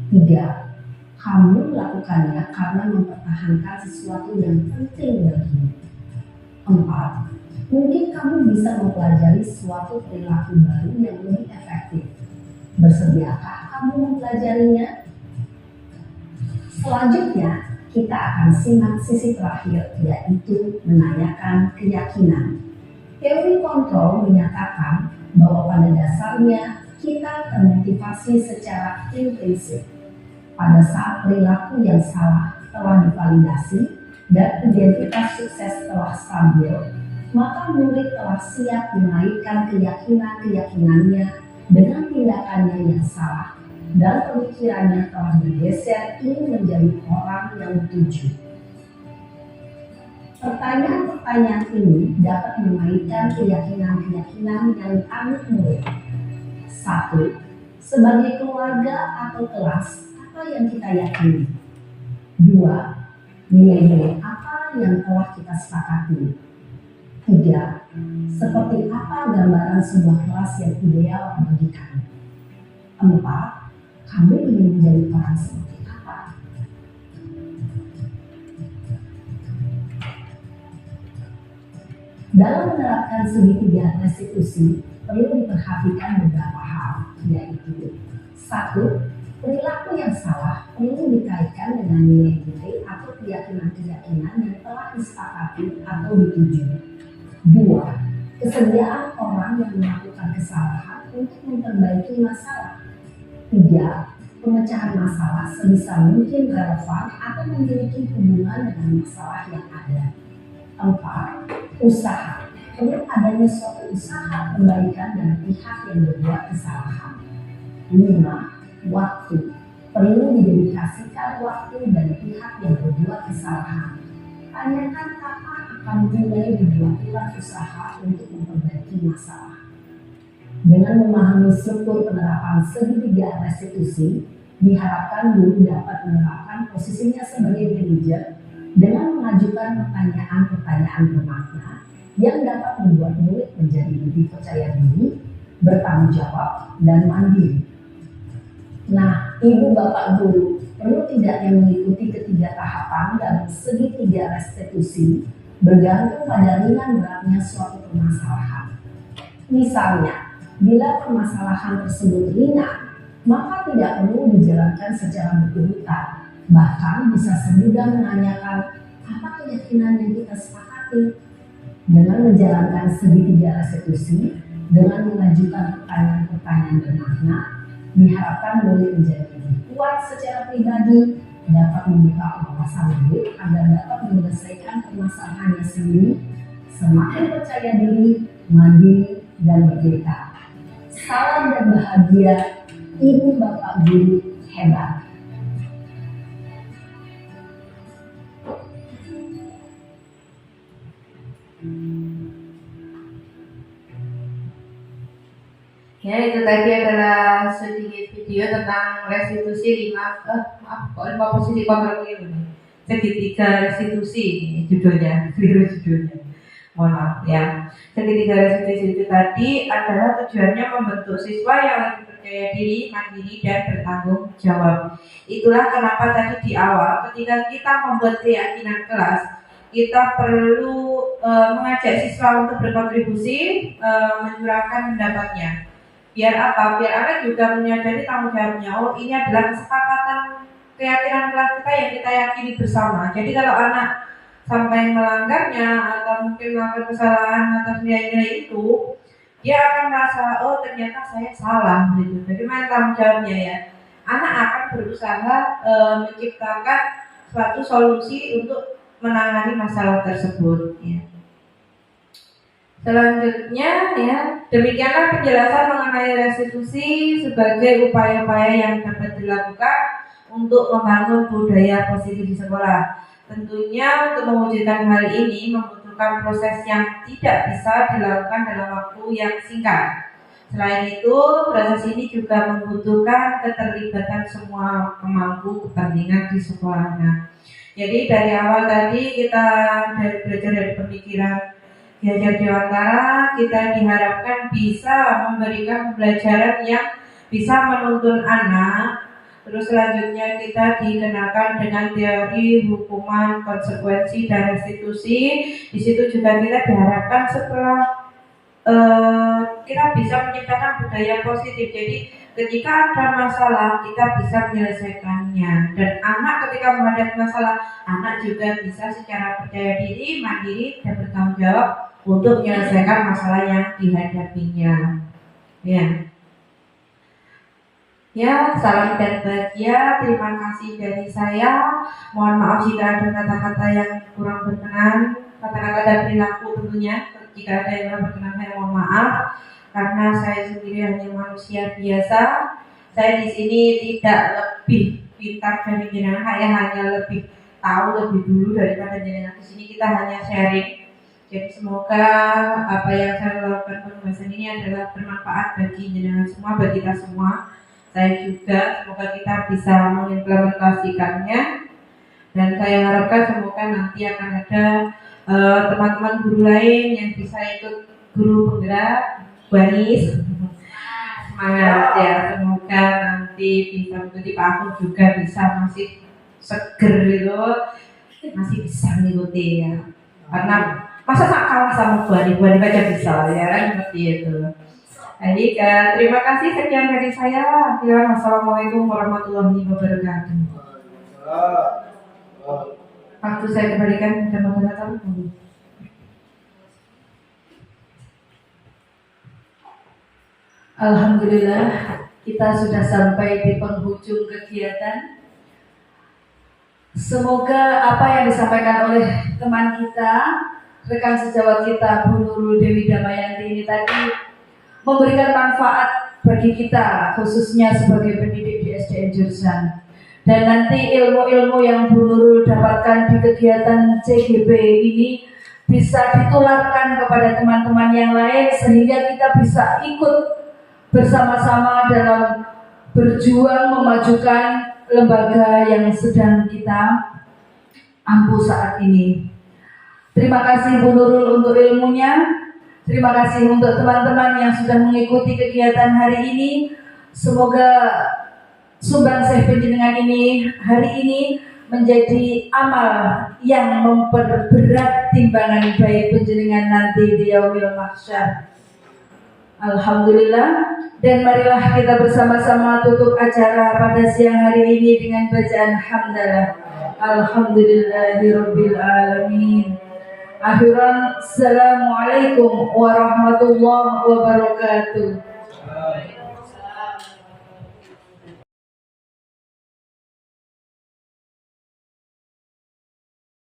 3. Kamu melakukannya karena mempertahankan sesuatu yang penting bagimu. 4. Mungkin kamu bisa mempelajari suatu perilaku baru yang lebih efektif. Bersediakah kamu mempelajarinya? Selanjutnya, kita akan simak sisi terakhir, yaitu menanyakan keyakinan. Teori kontrol menyatakan bahwa pada dasarnya kita termotivasi secara implisit. Pada saat perilaku yang salah telah divalidasi dan identitas sukses telah stabil, maka murid telah siap menaikkan keyakinan-keyakinannya dengan tindakannya yang salah dan pemikirannya telah bergeser ingin menjadi orang yang tujuh. Pertanyaan-pertanyaan ini dapat mengaitkan keyakinan-keyakinan yang dianut murid. 1. Sebagai keluarga atau kelas, apa yang kita yakini? 2. Nilai-nilai apa yang telah kita sepakati? 3. Seperti apa gambaran sebuah kelas yang ideal bagi kami? 4. Kamu ingin menjadi orang seperti apa? Dalam menerapkan segitiga restitusi, perlu diperhatikan beberapa hal, yaitu 1. Perilaku yang salah perlu dikaitkan dengan nilai-nilai atau keyakinan-keyakinan yang telah disepakati atau dituju. 2. Kesediaan orang yang melakukan kesalahan untuk memperbaiki masalah. 3. Pemecahan masalah sebisa mungkin relevan atau memiliki hubungan dengan masalah yang ada. 4. Usaha. Perlu adanya suatu usaha perbaikan dari pihak yang berbuat kesalahan. 5. Waktu. Perlu didedikasikan waktu dari pihak yang berbuat kesalahan. Tanyakan kapan akan mulai dilakukan usaha untuk memperbaiki masalah. Dengan memahami struktur penerapan segitiga restitusi, diharapkan guru dapat menerapkan posisinya sebagai manajer dengan mengajukan pertanyaan-pertanyaan bermakna yang dapat membuat murid menjadi lebih percaya diri, bertanggung jawab, dan mandiri. Nah, Ibu Bapak Guru, perlu tidaknya mengikuti ketiga tahapan dalam segitiga restitusi bergantung pada ringan beratnya suatu permasalahan. Misalnya, bila permasalahan tersebut ringan, maka tidak perlu dijalankan secara berurutan. Bahkan bisa semudah menanyakan apa keyakinan yang kita sepakati. Dengan menjalankan segitiga restitusi, dengan mengajukan pertanyaan-pertanyaan bermakna, diharapkan murid menjadi lebih kuat secara pribadi, dapat membuka wawasan murid agar dapat menyelesaikan permasalahannya sendiri, semakin percaya diri, mandiri, dan merdeka. Salam dan bahagia, Ibu Bapak Guru hebat. Ya, itu tadi adalah sedikit video tentang restitusi 5 posisi kontrol keliru. Segitiga restitusi ini judulnya, keliru judulnya. Mohon maaf ya. Segitiga restitusi itu tadi adalah tujuannya membentuk siswa yang lebih percaya diri, mandiri, dan bertanggung jawab. Itulah kenapa tadi di awal ketika kita membuat keyakinan kelas, kita perlu mengajak siswa untuk berkontribusi, menyuarakan pendapatnya. Biar apa? Biar anak juga menyadari tanggung jawabnya. Oh, ini adalah kesepakatan keyakinan kelas kita yang kita yakini bersama. Jadi kalau anak sampai melanggarnya atau mungkin melakukan kesalahan atas nilai-nilai itu, dia akan merasa, oh ternyata saya salah gitu. Jadi mana tanggung jawabnya ya? Anak akan berusaha menciptakan suatu solusi untuk menangani masalah tersebut. Ya. Selanjutnya ya, demikianlah penjelasan mengenai restitusi sebagai upaya-upaya yang dapat dilakukan untuk membangun budaya positif di sekolah. Tentunya untuk mewujudkan hal ini membutuhkan proses yang tidak bisa dilakukan dalam waktu yang singkat. Selain itu, proses ini juga membutuhkan keterlibatan semua pemangku kepentingan di sekolahnya. Jadi dari awal tadi kita belajar dari pemikiran Ki Hajar Dewantara, kita diharapkan bisa memberikan pembelajaran yang bisa menuntun anak. Terus selanjutnya kita dikenakan dengan teori hukuman, konsekuensi, dan restitusi. Di situ juga kita diharapkan setelah kita bisa menciptakan budaya positif. Jadi ketika ada masalah kita bisa menyelesaikannya. Dan anak ketika menghadapi masalah, anak juga bisa secara percaya diri, mandiri, dan bertanggung jawab untuk menyelesaikan masalah yang dihadapinya. Ya, salam dan bahagia. Terima kasih dari saya. Mohon maaf jika ada kata-kata yang kurang berkenan, kata-kata dan perilaku tentunya. Jika ada yang kurang berkenan, saya mohon maaf. Karena saya sendiri hanya manusia biasa. Saya di sini tidak lebih pintar dari jenengan, saya hanya lebih tahu lebih dulu daripada jenengan. Di sini kita hanya sharing. Jadi semoga apa yang saya lakukan pembahasan ini adalah bermanfaat bagi jenengan semua, bagi kita semua. Saya juga semoga kita bisa mengimplementasikannya. Dan saya harapkan semoga nanti akan ada teman-teman guru lain yang bisa ikut guru penggerak Banis. Semangat ya, semoga nanti bisa mengikuti Pak Akun juga bisa masih seger itu, masih bisa mengikuti ya. Karena masa tak kalah sama Buani baca bisa ya kan, seperti itu. Jadi terima kasih, sekian dari saya. Wassalamualaikum warahmatullahi wabarakatuh. Waktu saya kembalikan kepada moderator. Alhamdulillah, kita sudah sampai di penghujung kegiatan. Semoga apa yang disampaikan oleh teman kita, rekan sejawat kita Bu Nurul Dewi Damayanti ini tadi memberikan manfaat bagi kita, khususnya sebagai pendidik di SDN Jurusan. Dan nanti ilmu-ilmu yang Bu Nurul dapatkan di kegiatan CGB ini bisa ditularkan kepada teman-teman yang lain, sehingga kita bisa ikut bersama-sama dalam berjuang memajukan lembaga yang sedang kita ampu saat ini. Terima kasih Bu Nurul untuk ilmunya. Terima kasih untuk teman-teman yang sudah mengikuti kegiatan hari ini. Semoga sumbangsih panjenengan ini hari ini menjadi amal yang memperberat timbangan baik panjenengan nanti di yaumil mahsyar. Alhamdulillah, dan marilah kita bersama-sama tutup acara pada siang hari ini dengan bacaan hamdalah. Alhamdulillahirabbil alamin. Akhiran, assalamualaikum warahmatullahi wabarakatuh.